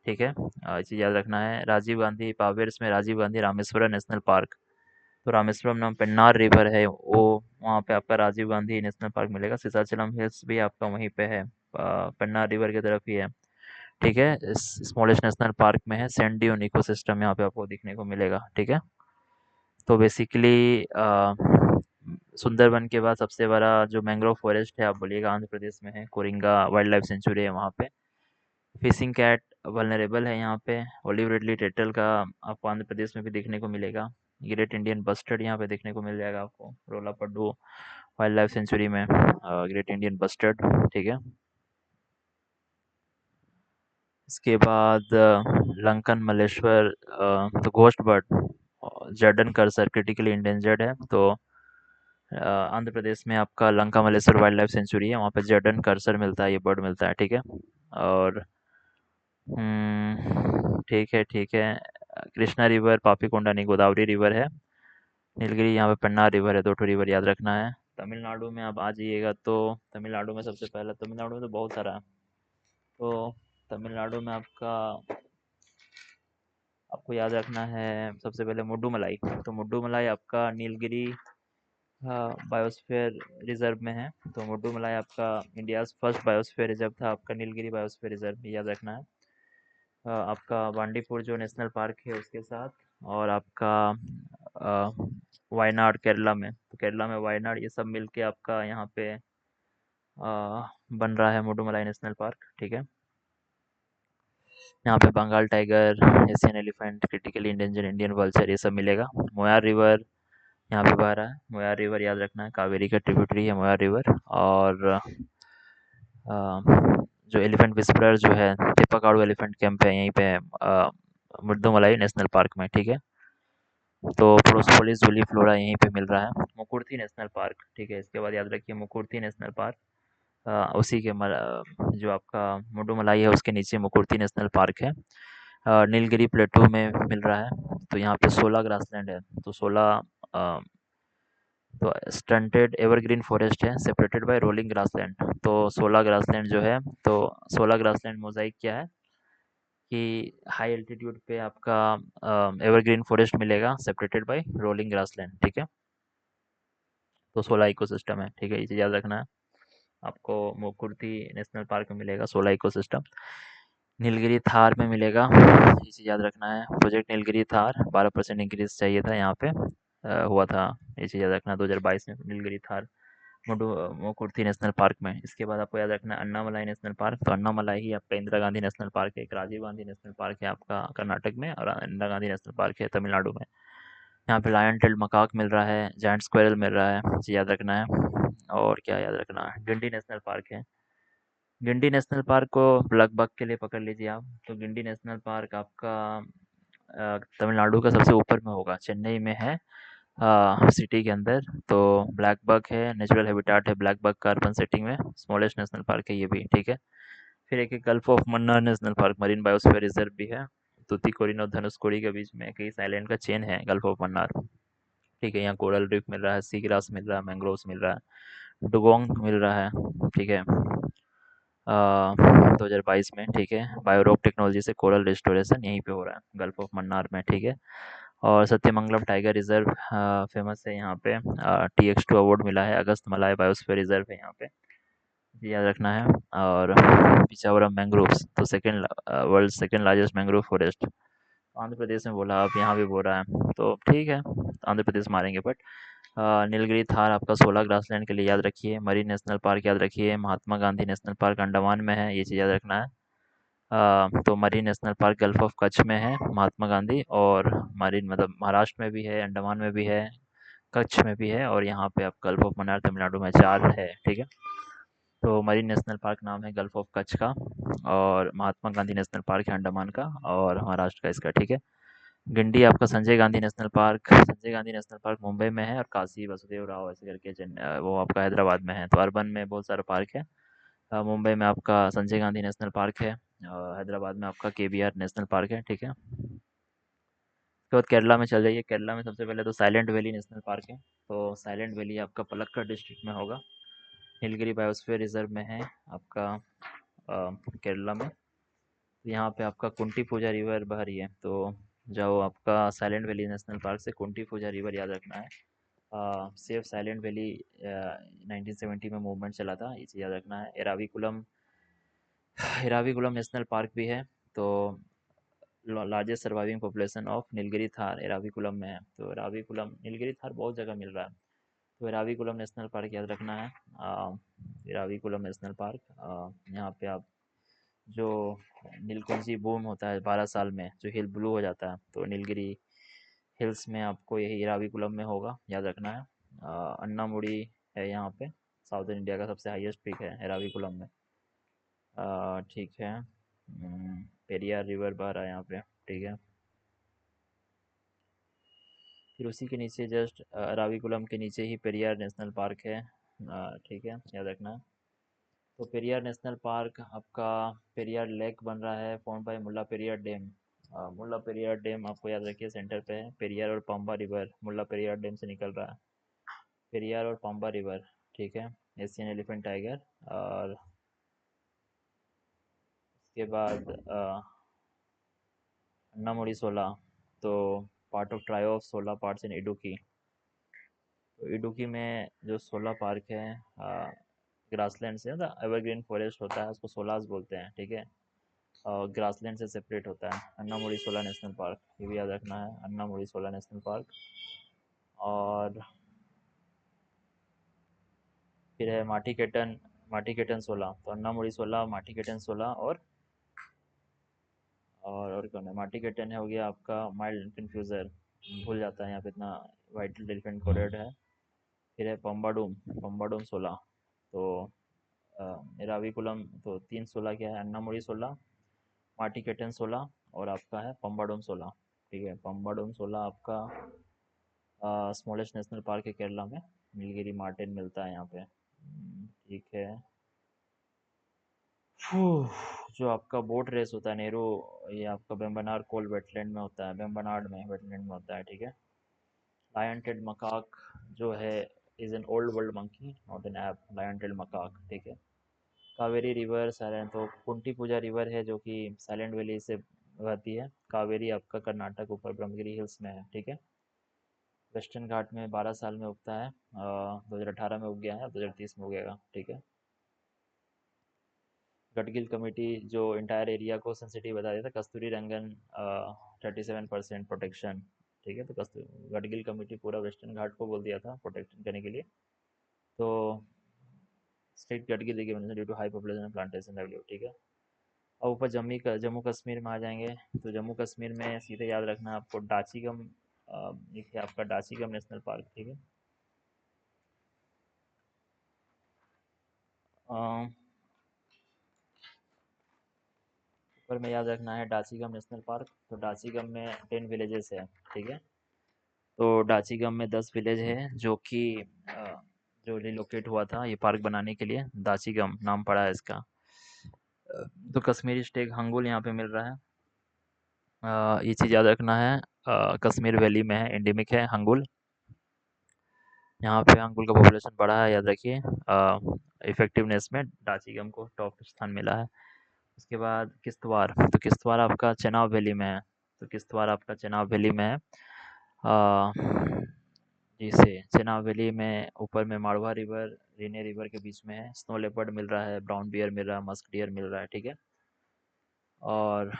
ठीक है। इसे याद रखना है। राजीव गांधी पावेर्स में राजीव गांधी रामेश्वरम नेशनल पार्क, तो रामेश्वरम नाम पेन्नार रिवर है वो, वहाँ पे आपका राजीव गांधी नेशनल पार्क मिलेगा। सिसाचलम हिल्स भी आपका वहीं पे है, पेन्नार रिवर की तरफ ही है, ठीक है। स्मॉलेस्ट नेशनल पार्क में है, सैंड ड्यून इकोसिस्टम यहाँ पे आपको दिखने को मिलेगा, ठीक है। तो बेसिकली सुंदरबन के बाद सबसे बड़ा जो मैंग्रोव फॉरेस्ट है आप बोलिएगा आंध्र प्रदेश में है, कोरिंगा वाइल्ड लाइफ सेंचुरी है वहाँ पे। फिशिंग कैट वल्नरेबल है यहाँ पे। ओलिव रिडली टेटल का आपको आंध्र प्रदेश में भी देखने को मिलेगा। ग्रेट इंडियन बस्टर्ड यहाँ पे देखने को मिल जाएगा आपको रोलापड्डू वाइल्ड लाइफ सेंचुरी में, ग्रेट इंडियन बस्टर्ड, ठीक है। इसके बाद लंकन मलेश्वर, तो ghost bird Jordan cursor critically endangered है। तो आंध्र प्रदेश में आपका Lanka Maleshwar wild life sanctuary है, वहाँ पे जर्डन कर्सर मिलता है, ये बर्ड मिलता है, ठीक है। और ठीक है, ठीक है। कृष्णा रिवर पापीकोंडा नहीं, गोदावरी रिवर है, नीलगिरी यहाँ पे पेन्नार रिवर है, 2 रिवर याद रखना है। तमिलनाडु में आप आ जाइएगा तो तमिलनाडु में सबसे पहले, तमिलनाडु में तो बहुत सारा है। तो तमिलनाडु में आपको याद रखना है सबसे पहले मुड्डूमलाई। तो मुड्डूमलाई आपका नीलगिरी बायोस्फीयर रिजर्व में है। तो मुड्डूमलाई आपका इंडियाज़ फर्स्ट बायोस्फीयर रिजर्व था, आपका नीलगिरी बायोस्फीयर रिजर्व भी याद रखना है। आपका बांडीपुर जो नेशनल पार्क है उसके साथ, और आपका अ, वायनाड केरला में, तो केरला में वायनाड, ये सब मिलके आपका यहाँ पे बन रहा है मुड्डूमलाई नेशनल पार्क, ठीक है। यहाँ पे Bengal tiger, Asian elephant, critically endangered Indian vulture, ये सब मिलेगा। मोयार रिवर यहाँ पे बह रहा है, मोयार रिवर याद रखना है, कावेरी का ट्रिब्यूटरी है मोयार रिवर। और जो एलिफेंट विस्परर जो है, तिप्पाकाडू एलिफेंट कैंप है यहीं पे है, मुद्दुमलाई नेशनल पार्क में, ठीक है। तो प्रोसोपोलिस जूली फ्लोरा यहीं पे मिल रहा है। मुकुर्थी नेशनल पार्क, ठीक है, इसके बाद याद रखिए मुकुर्थी नेशनल पार्क, उसी के जो आपका मुडुमलाई है उसके नीचे मुकुर्थी नेशनल पार्क है। नीलगिरी प्लेटू में मिल रहा है। तो यहाँ पे 16 ग्रासलैंड है, तो 16 तो स्टंटेड एवरग्रीन फॉरेस्ट है सेपरेटेड बाय रोलिंग ग्रासलैंड। तो 16 ग्रासलैंड जो है, तो 16 ग्रासलैंड मोजाइक क्या है कि हाई एल्टीट्यूड पे आपका एवरग्रीन फॉरेस्ट मिलेगा सेपरेटेड बाय रोलिंग ग्रासलैंड, ठीक है। तो 16 इकोसिस्टम है, ठीक है, ये चीज़ याद रखना है। आपको मुकुर्थी नेशनल पार्क में मिलेगा 16 इकोसिस्टम। नीलगिरी थार में मिलेगा, ये चीज़ याद रखना है। प्रोजेक्ट नीलगिरी थार 12% इंक्रीज चाहिए था यहाँ पे, हुआ था, ये चीज़ याद रखना। 2022 में नीलगिरी थार मुकुर्थी नेशनल पार्क में। इसके बाद आपको याद रखना है अन्नामलाई नेशनल पार्क। तो अन्नामलाई ही आपका इंदिरा गांधी नेशनल पार्क है, एक राजीव गांधी नेशनल पार्क है आपका कर्नाटक में, और इंदिरा गांधी नेशनल पार्क है तमिलनाडु में। यहाँ पे लायन टेल्ड मकाक मिल रहा है, जायंट स्क्वेरल मिल रहा है, ये याद रखना है। और क्या याद रखना है, गिंडी नेशनल पार्क है। गिंडी नेशनल पार्क को ब्लैक बक के लिए पकड़ लीजिए आप। तो गिंडी नेशनल पार्क आपका तमिलनाडु का सबसे ऊपर में होगा, चेन्नई में है, सिटी के अंदर। तो ब्लैक बक है, नेचुरल हैबिटाट है ब्लैक बक का अर्बन सेटिंग में, स्मॉलेस्ट नेशनल पार्क है ये भी, ठीक है। फिर एक gulf of Mannar national park, marine biosphere reserve भी है। तूतीकोरिन और धनुषकोडी के बीच में कई आइलैंड का चेन है गल्फ ऑफ मन्नार, ठीक है। यहाँ कोरल रीफ मिल रहा है, सी ग्रास मिल रहा है, मैंग्रोव्स मिल रहा है, डुगोंग मिल रहा है, ठीक है। 2022 में, ठीक है, बायोरॉक टेक्नोलॉजी से कोरल रिस्टोरेशन यहीं पे हो रहा है गल्फ ऑफ मन्नार में, ठीक है। और सत्यमंगलम टाइगर रिजर्व फेमस है यहाँ पे, TX2 अवार्ड मिला है। अगस्त मलाय बायोस्फीयर रिजर्व है यहाँ पे, ये याद रखना है। और पिचावरम मैंग्रोव्स, तो second world second largest mangrove forest Andhra Pradesh में बोला, आप यहाँ भी बोल रहा है, तो ठीक है, आंध्र प्रदेश मारेंगे। बट नीलगिरी थार आपका 16 ग्रासलैंड के लिए याद रखिए। मरीन नेशनल पार्क याद रखिए, महात्मा गांधी नेशनल पार्क अंडमान में है, ये चीज़ याद रखना है। तो marine national park gulf of Kutch में है, महात्मा गांधी, और मरीन मतलब महाराष्ट्र में भी है, अंडमान में भी है, कच्छ में भी है, और यहाँ पे आप गल्फ ऑफ मन्नार तमिलनाडु में 4 है, ठीक है। तो मरीन नेशनल पार्क नाम है गल्फ ऑफ कच्छ का, और महात्मा गांधी नेशनल पार्क है अंडमान का, और महाराष्ट्र का इसका, ठीक है। गिंडी आपका Sanjay Gandhi national park, Sanjay Gandhi national park Mumbai में है, और काशी वासुदेव राव ऐसे करके वो आपका हैदराबाद में है। तो अर्बन में बहुत सारा पार्क है। मुंबई में आपका संजय गांधी नेशनल पार्क है, और हैदराबाद में आपका KBR नेशनल पार्क है, ठीक है। उसके बाद केरला में चल जाइए। केरला में सबसे पहले तो साइलेंट वैली नेशनल पार्क है। तो साइलेंट वैली आपका पलक्कड़ डिस्ट्रिक्ट में होगा, नीलगिरी बायोस्फीयर रिजर्व में है आपका, केरला में। यहाँ पे आपका कुंटी पूजा रिवर बह रही है। तो जो आपका साइलेंट वैली नेशनल पार्क से कुंटी पूजा रिवर याद रखना है। सेफ साइलेंट वैली 1970 में मूवमेंट चला था, इसे याद रखना है। एराविकुलम, एराविकुलम नेशनल पार्क भी है। तो largest surviving population of Nilgiri Thar Eravikulam में है। तो एराविकुलम नीलगिरी थार बहुत जगह मिल रहा है। तो एराविकुलम नेशनल पार्क याद रखना है। एराविकुलम नेशनल पार्क, यहाँ पे आप जो नीलकुंजी बूम होता है 12 साल में, जो हिल ब्लू हो जाता है, तो नीलगिरी हिल्स में आपको यही एराविकुलम में होगा, याद रखना है। अन्नामुड़ी है यहाँ पे, साउथर्न इंडिया का सबसे हाईएस्ट पीक है एराविकुलम में, ठीक है। पेरियार रिवर बह रहा है यहाँ पे, ठीक है। फिर उसी के नीचे जस्ट एराविकुलम के नीचे ही पेरियार नेशनल पार्क है, ठीक है, याद रखना है। तो पेरियार नेशनल पार्क आपका, पेरियार लेक बन रहा है form by Mulla Periyar dam, Mulla Periyar dam आपको याद रखिए सेंटर पे है। पेरियार और पंबा रिवर मुल्ला पेरियार डैम से निकल रहा है। पेरियार और पंबा रिवर, ठीक है, एशियन एलिफेंट टाइगर। और उसके बाद अन्नामुड़ी सोला, तो पार्ट ऑफ ट्रायो ऑफ सोला पार्ट्स इन इडुक्की। तो इडुक्की में जो सोला पार्क है, ग्रासलैंड से ना एवरग्रीन फॉरेस्ट होता है, उसको सोलास बोलते हैं, ठीक है। और ग्रासलैंड से सेपरेट होता है। अन्नामुड़ी सोला नेशनल पार्क, ये भी याद रखना है, अन्नामुड़ी सोला नेशनल पार्क। और फिर है माटी केटन सोला। तो अन्नामुड़ी सोला, माटी केटन सोला, और कौन है, माटी केटन है हो गया आपका माइल्ड कन्फ्यूज़र, भूल जाता है यहाँ पे इतना वाइट एलिफेंट कॉरिडोर है। फिर है पंबाडुम, पंबाडुम सोला। तो एराविकुलम, तो 3 सोला क्या है, अन्नामुड़ी सोला, माटी केटन सोला, और आपका है पंबाडुम सोला। ठीक है, पंबाडुम सोला आपका स्मॉलेस्ट नेशनल पार्क है केरला में। नीलगिरी मार्टिन मिलता है यहाँ पे। ठीक है। फूह, जो आपका बोट रेस होता है नेहरू, ये आपका बेम्बनार कोल वेटलैंड में होता है, बेम्बनाड में वेटलैंड में होता है, ठीक है। लायन टेड मकाक जो है is an old world monkey not an ape, lion टेड मकाक, ठीक है। कावेरी रिवर साइलेंट, तो कुंटी पूजा रिवर है जो कि साइलेंट वैली से बहती है। कावेरी आपका कर्नाटक ऊपर ब्रह्मगिरी हिल्स में है, ठीक है। वेस्टर्न घाट में 12 साल में उगता है, 2018 में उग गया है, 2030 में उगेगा, ठीक है। गडगिल कमेटी जो इंटायर एरिया को सेंसिटिव बता देता है, कस्तूरी रंगन 37% प्रोटेक्शन, ठीक है। तो गडगिल कमेटी पूरा वेस्टर्न घाट को बोल दिया था प्रोटेक्शन करने के लिए। तो state Gadgil due to high population plantation value, ठीक है। अब ऊपर जम्मू कश्मीर में आ जाएंगे। तो जम्मू कश्मीर में सीधे याद रखना है आपको डाचीगम, एक है आपका डाचीगम नेशनल पार्क, ठीक है। ऊपर में याद रखना है डाचीगम नेशनल पार्क। तो डाचीगम में 10 विलेजेस है, ठीक है। तो डाचीगम में 10 विलेज है जो कि जो रिलोकेट हुआ था ये पार्क बनाने के लिए, दाचीगम नाम पड़ा है इसका। तो कश्मीरी स्टेग हंगुल यहाँ पे मिल रहा है। ये चीज़ याद रखना है, कश्मीर वैली में है, एंडेमिक है हंगुल। यहाँ पे अंगुल का पॉपुलेशन बढ़ा है, याद रखिए। इफेक्टिवनेस में डाचीगम को टॉप स्थान मिला है। उसके बाद किश्तवाड़, तो किश्तवाड़ आपका चेनाब वैली में है। तो किश्तवाड़ आपका चेनाब वैली में है। अ, जिसे चेनाब वैली में ऊपर में माड़वा रिवर, रीने रिवर के बीच में है। स्नो लेपर्ड मिल रहा है, ब्राउन बियर मिल रहा है, मस्क डियर मिल रहा है, ठीक है। और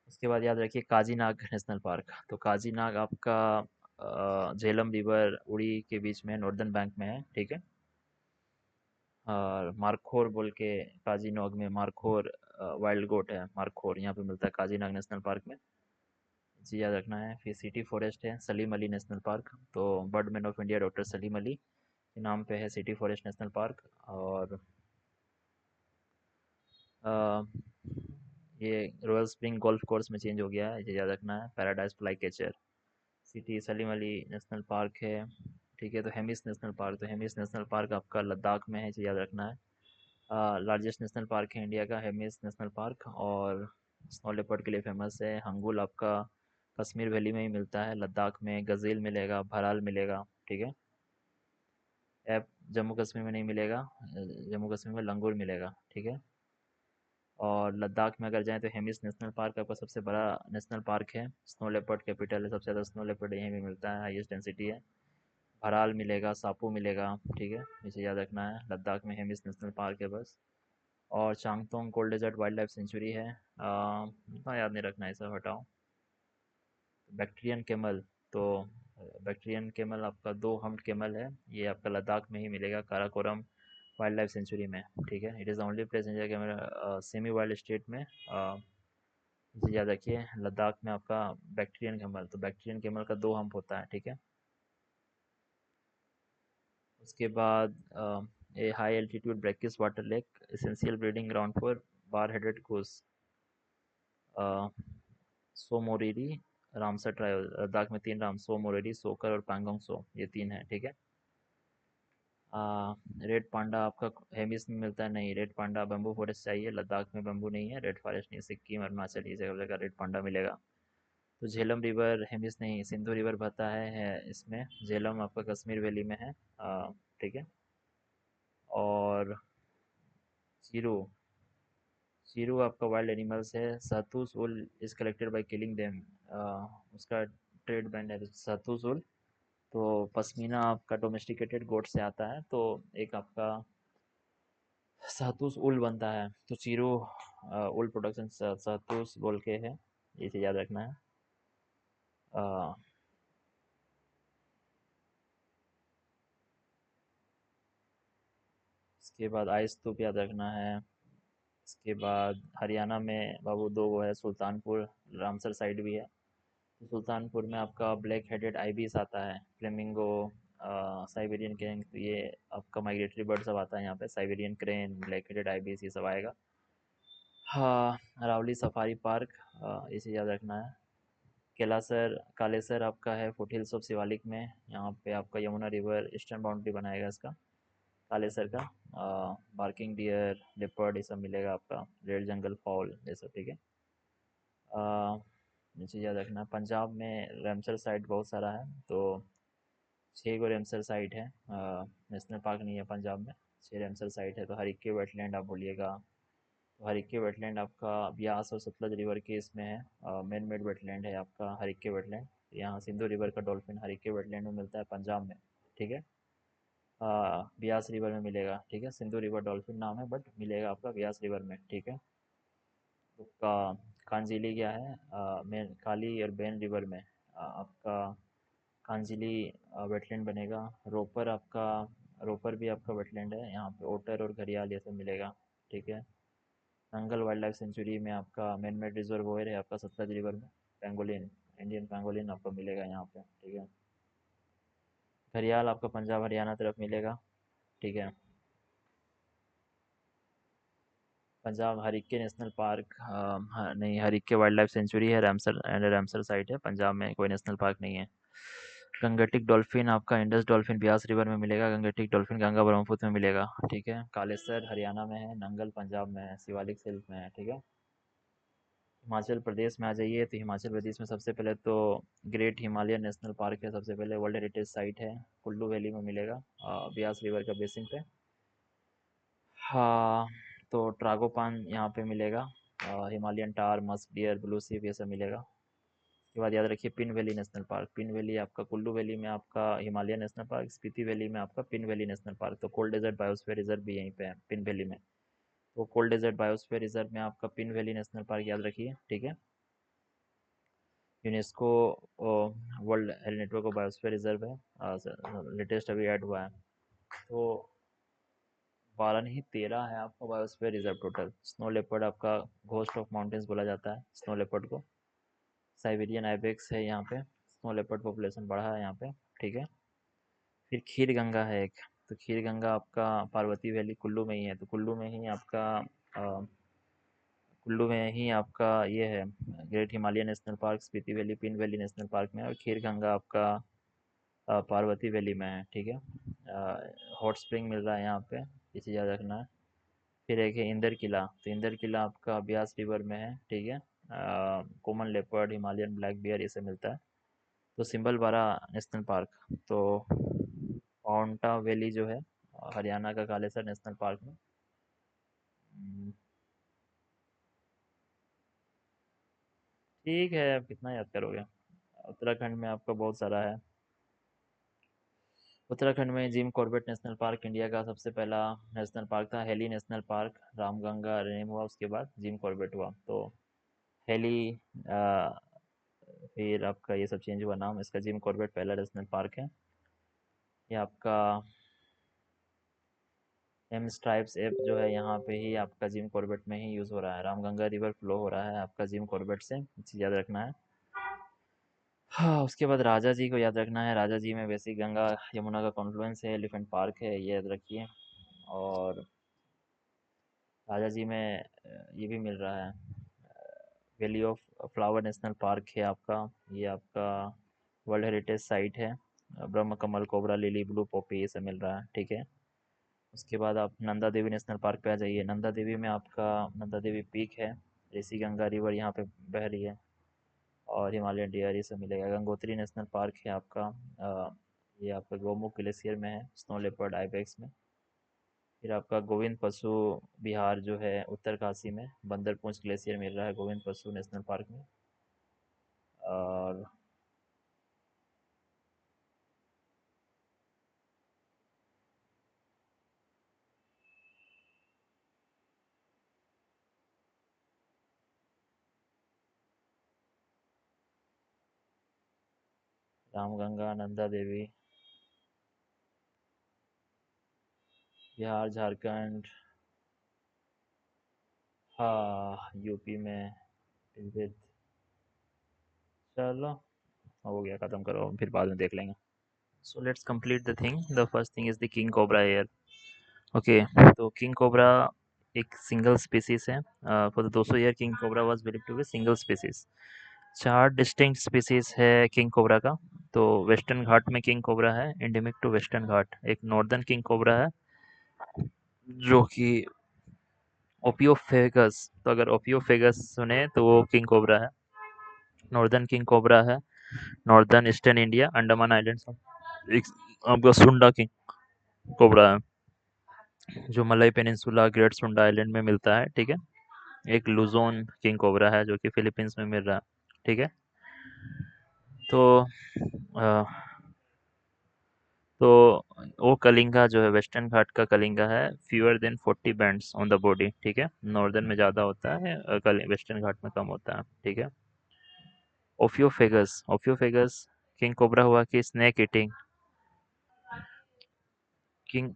उसके बाद याद रखिए काजीनाग नेशनल पार्क। तो काजीनाग आपका झेलम रिवर उड़ी के बीच में नॉर्दर्न बैंक में है, ठीक है। और मारखोर बोल के काजीनाग में मारखोर वाइल्ड गोट है, मारखोर यहाँ पे मिलता है काजीनाग नेशनल पार्क में, जी याद रखना है। फिर सिटी फॉरेस्ट है सलीम अली नेशनल पार्क। तो Birdman of India doctor Salim Ali के नाम पे है सिटी फॉरेस्ट नेशनल पार्क। और अ, ये रॉयल स्प्रिंग गोल्फ कोर्स में चेंज हो गया है, ये याद रखना है। Paradise fly catcher city Salim Ali national park है, ठीक है। तो हेमिस नेशनल पार्क, तो हेमिस नेशनल पार्क आपका लद्दाख में है, ये याद रखना है। लार्जेस्ट नेशनल पार्क है इंडिया का हेमिस नेशनल पार्क। और स्नो लेपर्ड के लिए फेमस है। हंगुल आपका कश्मीर वैली में ही मिलता है, लद्दाख में गज़ेल मिलेगा, भराल मिलेगा, ठीक है। ऐप जम्मू कश्मीर में नहीं मिलेगा, जम्मू कश्मीर में लंगूर मिलेगा, ठीक है। और लद्दाख में अगर जाएँ तो हेमिस नेशनल पार्क आपका सबसे बड़ा नेशनल पार्क है। स्नो लेपर्ड कैपिटल है, सबसे ज़्यादा स्नो लेपर्ड यहीं पे मिलता है, हाईएस्ट डेंसिटी है। भराल मिलेगा, सापू मिलेगा, ठीक है। इसे याद रखना है, लद्दाख में हेमिस नेशनल पार्क है बस। और Changthang cold desert wildlife sanctuary है, इतना याद नहीं रखना है, सब हटाओ। बैक्ट्रियन कैमल, तो बैक्ट्रियन कैमल आपका 2 हम्प्ड कैमल है, ये आपका लद्दाख में ही मिलेगा, काराकोरम वाइल्ड लाइफ सेंचुरी में, ठीक है। It is the only place in India camel semi wild state में। इसे याद रखिए, लद्दाख में आपका बैक्ट्रियन कैमल, तो बैक्ट्रियन कैमल का 2 हम्प होता है, ठीक है। उसके बाद a high altitude brackish water lake, essential breeding ground for bar headed goose, Tsomoriri, Ramsar trial. Ladakh में 3 राम, सोमोरिरी, सोकर और पैंगोंग सो, ये 3 है, ठीक है। रेड पांडा आपका हेमिस में मिलता है? नहीं, रेड पांडा बम्बू फॉरेस्ट चाहिए, लद्दाख में बम्बू नहीं है, रेड फॉरेस्ट नहीं, सिक्किम अरुणाचल ये जगह जगह रेड पांडा मिलेगा। तो झेलम रिवर हेमिस नहीं, सिंधु रिवर बहता है इसमें, झेलम आपका कश्मीर वैली में है। ठीक है। और चीरू, चीरू आपका वाइल्ड एनिमल्स है। Shahtoosh wool is collected by killing them, उसका ट्रेड बैंड है सहतूस वुल। तो पश्मीना आपका डोमेस्टिकेटेड गोट से आता है, तो एक आपका सहतूस उल बनता है। तो चीरू उल प्रोडक्शन सहतूस बोल के है, ये चीज़ याद रखना है। अ, इसके बाद आइस स्तूप याद रखना है। इसके बाद हरियाणा में बाबू दो वो है, सुल्तानपुर, रामसर साइड भी है। तो सुल्तानपुर में आपका ब्लैक हेडेड आइबिस आता है, फ्लेमिंगो, साइबेरियन क्रेन, तो ये आपका माइग्रेटरी बर्ड सब आता है यहाँ पे, Siberian crane, black headed ibis ये सब आएगा। हाँ, अरावली सफारी पार्क, इसे याद रखना है। केलासर कालेसर आपका है फुट हिल्स ऑफ शिवालिक में, यहाँ पे आपका यमुना रिवर ईस्टर्न बाउंड्री बनाएगा इसका, कालेसर का। बार्किंग डियर, लेपर्ड ये सब मिलेगा आपका, रेड जंगल फॉल ये सब, ठीक है। ये चीज़ याद रखना। पंजाब में रैमसर साइट बहुत सारा है, तो 6 गो रैमसर साइट है। नेशनल पार्क नहीं है पंजाब में, 6 रैमसर साइट है। तो हरिक्के वेटलैंड आप बोलिएगा, तो हरिक्के वेटलैंड आपका ब्यास और सतलज रिवर के इसमें है, मैन मेड वेटलैंड है आपका हरिक्के वेटलैंड। यहाँ सिंधु रिवर का डॉल्फिन हरिक्के वेटलैंड में मिलता है पंजाब में, ठीक है। ब्यास रिवर में मिलेगा, ठीक है। सिंधु रिवर डॉल्फिन नाम है, बट मिलेगा आपका ब्यास रिवर में, ठीक है। तो कांजिली क्या है, मेन काली और बेन रिवर में आपका कांजिली वेटलैंड बनेगा। रोपर आपका, रोपर भी आपका वेटलैंड है, यहाँ पे ओटर और घड़ियाल ये सब मिलेगा, ठीक है। नंगल वाइल्ड लाइफ सेंचुरी में आपका मैन मेड रिजर्वोयर है आपका सतलज रिवर में, पेंगोलिन, इंडियन पेंगोलिन आपको मिलेगा यहाँ पे, ठीक है। घड़ियाल आपका पंजाब हरियाणा तरफ मिलेगा, ठीक है। पंजाब हरिक्के नेशनल पार्क, नहीं, हरिक्के वाइल्ड लाइफ सेंचुरी है, रामसर एंड रामसर साइट है, पंजाब में कोई नेशनल पार्क नहीं है। गंगेटिक डॉल्फिन आपका इंडस डॉल्फिन ब्यास रिवर में मिलेगा, गंगेटिक डॉल्फिन गंगा ब्रह्मपुत्र में मिलेगा, ठीक है। कालेसर हरियाणा में है, नंगल पंजाब में है, शिवालिक सिल्क में है, ठीक है। हिमाचल प्रदेश में आ जाइए, तो हिमाचल प्रदेश में सबसे पहले तो ग्रेट हिमालयन नेशनल पार्क है, सबसे पहले वर्ल्ड हेरिटेज साइट है, कुल्लू वैली में मिलेगा, ब्यास रिवर का बेसिन पे। हाँ, तो ट्रागोपान यहाँ पे मिलेगा, हिमालयन टार, मस्क डियर, ब्लू सीप ये सब मिलेगा। उसके बाद याद रखिए pin valley national park, pin valley आपका कुल्लू वैली में आपका Himalayan national park, Spiti valley में आपका पिन वैली नेशनल पार्क। तो कोल्ड डेजर्ट बायोस्फीयर रिजर्व भी यहीं पे है पिन वैली में। तो कोल्ड डेजर्ट बायोस्फीयर रिजर्व में आपका पिन वैली नेशनल पार्क याद रखिए, ठीक है। UNESCO world heritage network of biosphere reserve है, लेटेस्ट अभी ऐड हुआ है। तो 12 नहीं 13 है आपका biosphere reserve total. Snow leopard आपका घोस्ट ऑफ माउंटेन्स बोला जाता है स्नो लेपर्ड को। साइबेरियन आइबेक्स है यहाँ पे, स्नो लेपर्ड पॉपुलेशन बढ़ा है यहाँ पे, ठीक है। फिर खीर गंगा है एक, तो खीर गंगा आपका पार्वती वैली कुल्लू में ही है, तो कुल्लू में ही आपका कुल्लू में ही आपका ये है great Himalayan national park, Spiti valley, pin valley national park में, और खीर गंगा आपका पार्वती वैली में है, ठीक है। हॉट स्प्रिंग मिल रहा है यहाँ पे, ये चीज़ याद रखना है। फिर एक है इंदर किला, तो इंदर किला आपका ब्यास रिवर में है, ठीक है। Common leopard, Himalayan black bear ये सब मिलता है। तो सिंबलबारा नेशनल पार्क, तो पाउंटा वैली जो है हरियाणा का कालेसर नेशनल पार्क में। हम्म, ठीक है, अब कितना याद करोगे। उत्तराखंड में आपका बहुत सारा है। उत्तराखंड में Jim Corbett national park India का सबसे पहला नेशनल पार्क था। Heli national park, Ramganga name हुआ, उसके बाद जिम कॉर्बेट हुआ। तो हेली, अ, फिर आपका ये सब चेंज हुआ नाम इसका, जिम कॉर्बेट पहला नेशनल पार्क है। ये आपका एम स्ट्राइप्स ऐप जो है यहाँ पे ही आपका जिम कॉर्बेट में ही यूज़ हो रहा है, रामगंगा रिवर फ्लो हो रहा है आपका जिम कॉर्बेट से, चीज़ याद रखना है। हाँ, उसके बाद राजा जी को याद रखना है, राजा जी में वैसे ही गंगा यमुना का कॉन्फ्लुएंस है, एलिफेंट पार्क है, ये याद रखिए। और राजा जी में ये भी मिल रहा है, valley of flower national park है आपका, ये आपका वर्ल्ड हेरिटेज साइट है। ब्रह्म कमल, कोबरा लिली, ब्लू पॉपी ये सब मिल रहा है, ठीक है। उसके बाद आप नंदा देवी नेशनल पार्क पे आ जाइए। नंदा देवी में आपका नंदा देवी पीक है, ऋषि गंगा रिवर यहाँ पे बह रही है, और हिमालयन डियर ये सब मिलेगा। गंगोत्री नेशनल पार्क है आपका, ये आपका गोमुख ग्लेशियर में है, स्नो लेपर्ड आइबेक्स में। फिर आपका गोविंद पशु विहार जो है उत्तरकाशी में, बंदरपूंछ ग्लेशियर मिल रहा है गोविंद पशु नेशनल पार्क में। और रामगंगा, नंदा देवी, बिहार, झारखंड, हाँ यूपी में पिलभित। चलो हो गया, खत्म करो, फिर बाद में देख लेंगे। So let's complete the thing. The first thing is the king cobra air. Okay, तो किंग कोबरा एक सिंगल स्पीसीज है। For the 200 year king cobra was believed to be single species. चार डिस्टिंक्ट स्पीसीज है king cobra का। तो western Ghat में king cobra है, endemic to western Ghat. एक नॉर्दर्न किंग कोबरा है जो कि ओपियोफेगस, तो अगर ओपियोफेगस सुने तो वो किंग कोबरा है। नॉर्दर्न किंग कोबरा है northern eastern India, Andaman islands. एक आपका सुंडा किंग कोबरा है जो मलई पेनिनसुला ग्रेट सुंडा आइलैंड में मिलता है, ठीक है। एक लुजोन किंग कोबरा है जो कि फिलीपींस में मिल रहा है, ठीक है। तो अ, तो वो कलिंगा जो है वेस्टर्न घाट का कलिंगा है, fewer than 40 bands on the body, ठीक है। नॉर्दर्न में ज़्यादा होता है, वेस्टर्न घाट में कम होता है, ठीक है। ओफियोफेगस किंग कोबरा हुआ कि snake eating king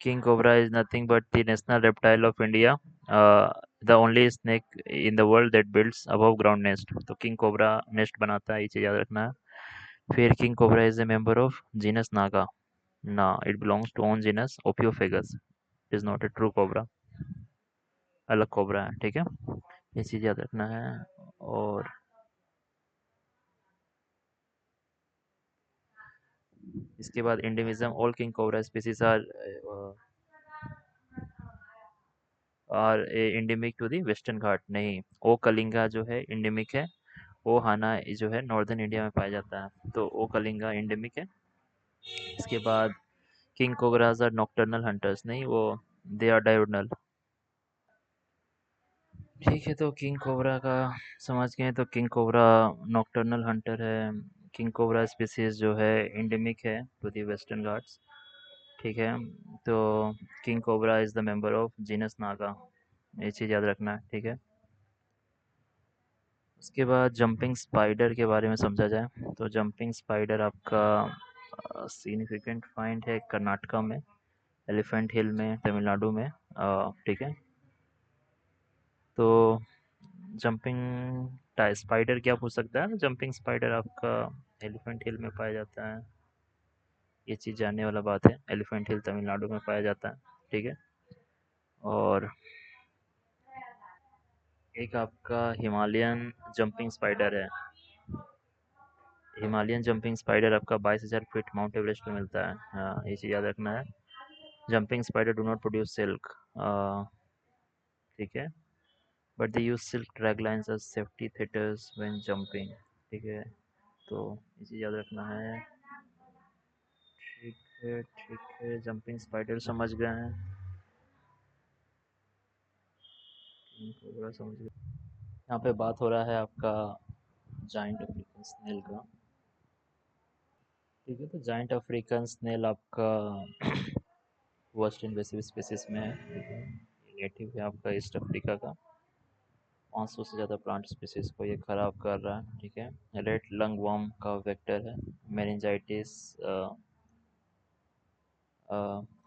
King cobra is nothing but the national reptile of India, the only snake in the world that builds above ground nest. तो किंग कोबरा नेस्ट बनाता है, ये चीज याद रखना है। फिर king cobra is a member of genus Naja. ना, it belongs to own genus Ophiophagus, it is not a true cobra, अलग कोबरा है, ठीक है। ये चीज याद रखना है। और इसके बाद इंडिविज्म, all king cobra species are endemic to the western घाट। नहीं, ओ कलिंगा जो है इंडेमिक है, ओ हाना जो है नॉर्दर्न इंडिया में पाया जाता है, तो ओ कलिंगा इंडेमिक है। इसके बाद king cobras are nocturnal hunters, नहीं वो दे आर डायोडनल, ठीक है। तो किंग कोबरा का समझ गए। तो किंग कोबरा नॉकटर्नल हंटर है। किंग कोबरा स्पीसीज जो है इंडेमिक है टू दी वेस्टर्न घाट्स, ठीक है। तो king cobra is the member of genus Naga, ये चीज़ याद रखना है, ठीक है। उसके बाद जंपिंग स्पाइडर के बारे में समझा जाए, तो जंपिंग स्पाइडर आपका सिग्निफिकेंट फाइंड है कर्नाटका में, एलिफेंट हिल में, तमिलनाडु में, ठीक है। तो जंपिंग स्पाइडर क्या पूछ सकता है, जंपिंग स्पाइडर आपका एलिफेंट हिल में पाया जाता है, ये चीज़ जानने वाला बात है। एलिफेंट हिल तमिलनाडु में पाया जाता है, ठीक है। और एक आपका हिमालयन जंपिंग स्पाइडर है। हिमालयन जंपिंग स्पाइडर आपका 22,000 फीट माउंट एवरेस्ट में मिलता है, हाँ ये चीज़ याद रखना है। Jumping spider do not produce silk, ठीक है, but they use silk drag lines as safety tethers when jumping, ठीक है। तो ये चीज़ याद रखना है, ठीक है ठीक है। जंपिंग स्पाइडर समझ गए हैं, समझ गए। यहाँ पे बात हो रहा है आपका जाइंट अफ्रीकन स्नेल का, ठीक है। तो जाइंट अफ्रीकन स्नेल आपका वेस्ट इनवेसिव स्पीसीज में है, ठीक है। नेटिव है आपका ईस्ट अफ्रीका का। 500 से ज़्यादा प्लांट स्पीसीज को ये खराब कर रहा है, ठीक है। रेड लंग वर्म का वेक्टर है। मेनिंजाइटिस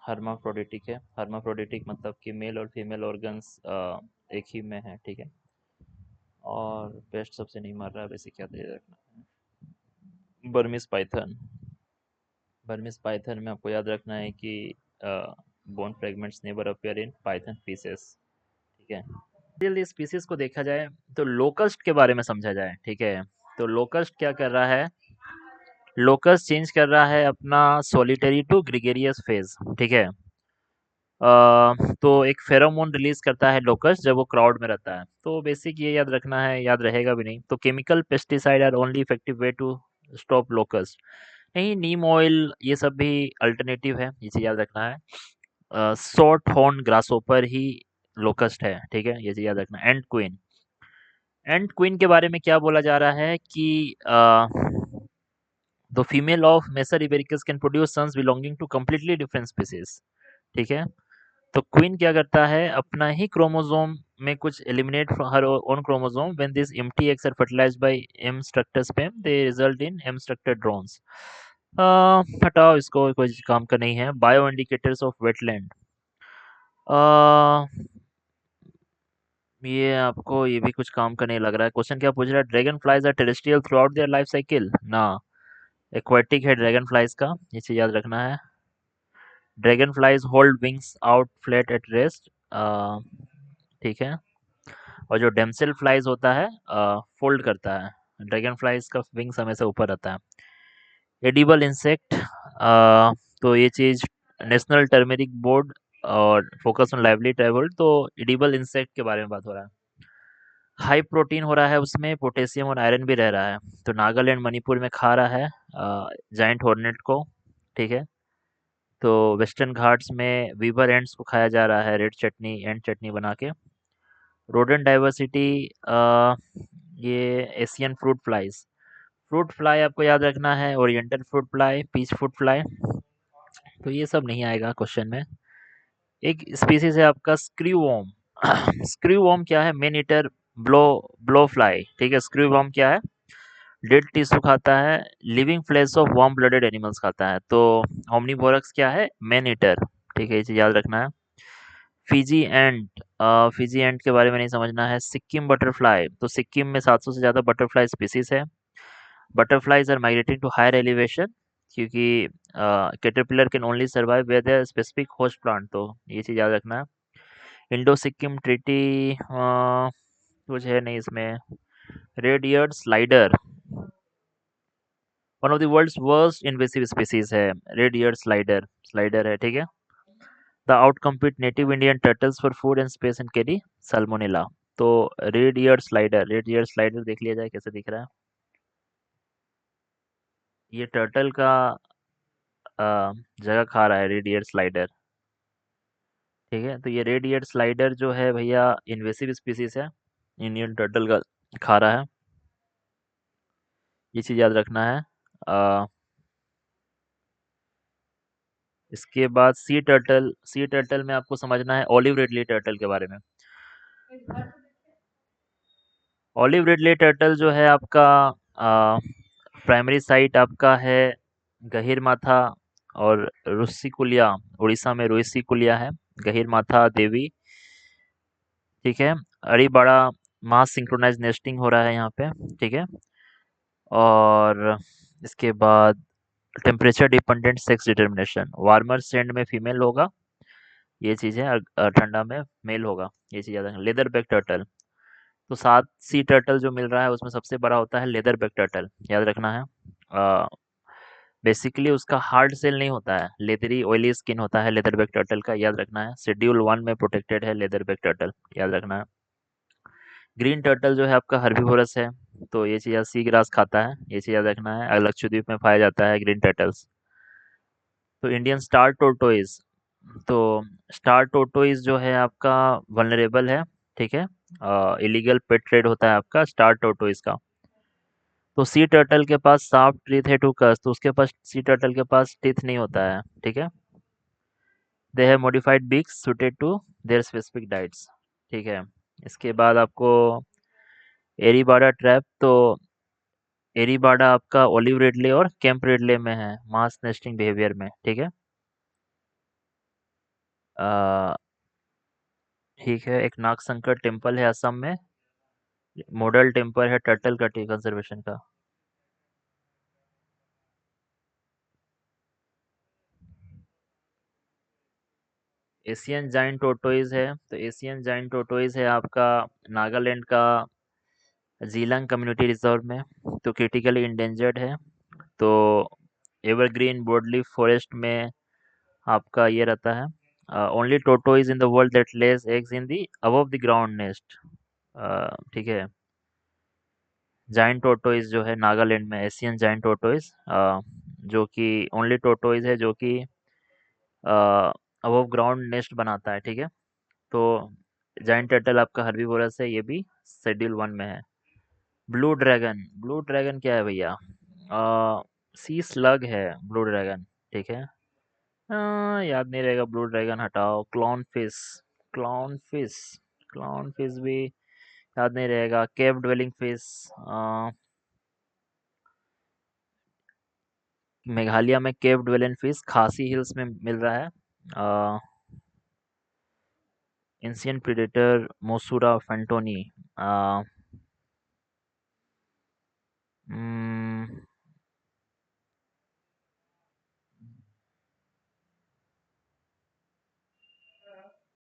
हर्माफ्रोडिटिक है। हर्माफ्रोडिटिक मतलब कि मेल और फीमेल ऑर्गन्स एक ही में है, ठीक है। और पेस्ट सबसे नहीं मार रहा है, वैसे क्या दे रखना। बर्मिस पाइथन, बर्मिस पाइथन में आपको याद रखना है कि bone fragments never appear in Python pieces, ठीक है। यदि स्पीसीज को देखा जाए तो लोकस्ट के बारे में समझा जाए, ठीक है। तो लोकस्ट क्या कर रहा है, लोकस चेंज कर रहा है अपना सॉलिटरी टू ग्रेगेरियस फेज, ठीक है। तो एक फेरोमोन रिलीज करता है लोकस जब वो क्राउड में रहता है। तो बेसिक ये याद रखना है, याद रहेगा भी नहीं। तो chemical pesticide are only effective way to stop locust. नहीं, नीम ऑयल ये सब भी अल्टरनेटिव है, ये चीज याद रखना है। शॉर्ट हॉर्न ग्रासोपर ही लोकस्ट है, ठीक है, ये चीज याद रखना। एंड क्वीन के बारे में क्या बोला जा रहा है कि the female of Messor ibericus can produce sons belonging to completely different species, ठीक है। तो क्वीन क्या करता है, अपना ही क्रोमोसोम में कुछ eliminate her own chromosome when this empty eggs are fertilized by M structor sperm they result in M structor drones. हटाओ इसको, कोई काम का नहीं है। बायो इंडिकेटर्स ऑफ वेटलैंड, ये आपको ये भी कुछ काम का नहीं लग रहा है। क्वेश्चन क्या पूछ रहा है, dragon flies are terrestrial throughout their life cycle ना, एक्वाटिक है ड्रैगन फ्लाइज का, ये चीज याद रखना है। Dragon flies hold wings out flat at rest, ठीक है। और जो डेमसेल फ्लाइज होता है फोल्ड करता है, ड्रैगन फ्लाइज का विंग्स हमेशा ऊपर रहता है। एडिबल इंसेक्ट, तो ये चीज नेशनल टर्मेरिक बोर्ड और फोकस ऑन लाइवली ट्रेवल, तो एडिबल इंसेक्ट के बारे में बात हो रहा है। हाई प्रोटीन हो रहा है उसमें, पोटेशियम और आयरन भी रह रहा है। तो नागालैंड मणिपुर में खा रहा है जाइंट हॉर्नेट को, ठीक है। तो वेस्टर्न घाट्स में वीवर एंड्स को खाया जा रहा है रेड चटनी एंड चटनी बना के। रोडेंट डाइवर्सिटी, ये Asian fruit flies, fruit fly आपको याद रखना है, oriental fruit fly, peach fruit fly. तो ये सब नहीं आएगा क्वेश्चन में। एक स्पीसीज है आपका स्क्रू वॉर्म। स्क्रू वॉर्म क्या है, main eater blow blow fly, ठीक है। स्क्रू वॉर्म क्या है, डेड टिश्यू खाता है, living flesh of warm blooded animals खाता है। तो ओमनीवोरस क्या है, मैन ईटर, ठीक है, ये चीज याद रखना है। फिजी एंट, फिजी एंट के बारे में नहीं समझना है। सिक्किम बटरफ्लाई, तो सिक्किम में 700 से ज़्यादा बटरफ्लाई स्पीसीज है। Butterflies are migrating to higher elevation, क्योंकि caterpillar can only survive where their specific host plant, तो ये चीज़ याद रखना है। इंडो सिक्किम ट्रीटी, कुछ है नहीं इसमें। Red eared slider, one of the world's worst invasive species है रेड ईयर्ड स्लाइडर, स्लाइडर है, ठीक है। The outcompete native Indian turtles for food and space and carry salmonella. तो रेड ईयर स्लाइडर देख लिया जाए कैसे दिख रहा है। ये टर्टल का जगह खा रहा है रेड ईयर स्लाइडर, ठीक है। तो ये रेड ईयर स्लाइडर जो है भैया इन्वेसिव स्पीसीज है, इंडियन टर्टल का खा रहा है, ये चीज याद रखना है। अ, इसके बाद सी टर्टल में आपको समझना है ऑलिव रिडले टर्टल के बारे में। ऑलिव रिडले टर्टल जो है आपका प्राइमरी साइट आपका है गहीर माथा और रुस्सीकुलिया, उड़ीसा में रुस्सीकुलिया है, गहीर माथा देवी, ठीक है। अड़ीबाड़ा मास सिंक्रोनाइज नेस्टिंग हो रहा है यहाँ पे, ठीक है। और इसके बाद temperature dependent sex determination, warmer sand में फीमेल होगा, ये चीज़ है, और ठंडा में मेल होगा, ये चीज़ याद रखना। लेदर बैक टर्टल, तो 7 सी टर्टल जो मिल रहा है उसमें सबसे बड़ा होता है लेदर बैक टर्टल, याद रखना है। बेसिकली उसका हार्ड सेल नहीं होता है, लेदरी ऑयली स्किन होता है लेदर बैक टर्टल का, याद रखना है। शेड्यूल 1 में प्रोटेक्टेड है लेदर बैक टर्टल, याद रखना है। ग्रीन टर्टल जो है आपका हर्बीवोरस है, तो ये चीज़ सी ग्रास खाता है, ये चीज़ याद रखना है। लक्षद्वीप में पाया जाता है ग्रीन टर्टल्स। तो इंडियन स्टार टोरटोइज, तो स्टार टोरटोइज जो है आपका वल्नरेबल है, ठीक है। इलीगल पेट ट्रेड होता है आपका स्टार टोरटोइज का। तो सी टर्टल के पास शार्प टीथ है टू कस, तो उसके पास सी टर्टल के पास टीथ नहीं होता है, ठीक है। They have modified beaks suited to their specific diets, ठीक है। इसके बाद आपको एरीबाडा ट्रैप, तो एरीबाडा आपका ओलिव रिडले और कैंप रिडले में है मास नेस्टिंग बिहेवियर में, ठीक है। अ, ठीक है, एक नाग संकट टेम्पल है असम में, मॉडल टेम्पल है टर्टल का टी कंजर्वेशन का। एशियन जाइंट टोटोइज है, तो एशियन जाइंट टोटोइज है आपका नागालैंड का जीलंग कम्युनिटी रिजर्व में, तो क्रिटिकली इंडेंजर्ड है। तो एवरग्रीन ब्रॉडलीफ फॉरेस्ट में आपका ये रहता है, only tortoise in the world that Lay's eggs in the above the ground nest. ठीक है। जाइंट टोटोइज जो है नागालैंड में, एशियन जाइंट टोटोइज, जो कि ओनली टोटोइज है जो कि अबव ग्राउंड नेस्ट बनाता है। ठीक है। तो जाइंट टर्टल आपका हर्बीवोरस है, ये भी शेड्यूल 1 में है। ब्लू ड्रैगन, ब्लू ड्रैगन क्या है भैया? सी स्लग है ब्लू ड्रैगन। ठीक है। याद नहीं रहेगा, ब्लू ड्रैगन हटाओ। Clown fish, clown fish, clown fish भी याद नहीं रहेगा। केव ड्वेलिंग फिश, मेघालय में केव ड्वेलिंग फिश खासी हिल्स में मिल रहा है। Ancient predator मोसुरा फेंटोनी,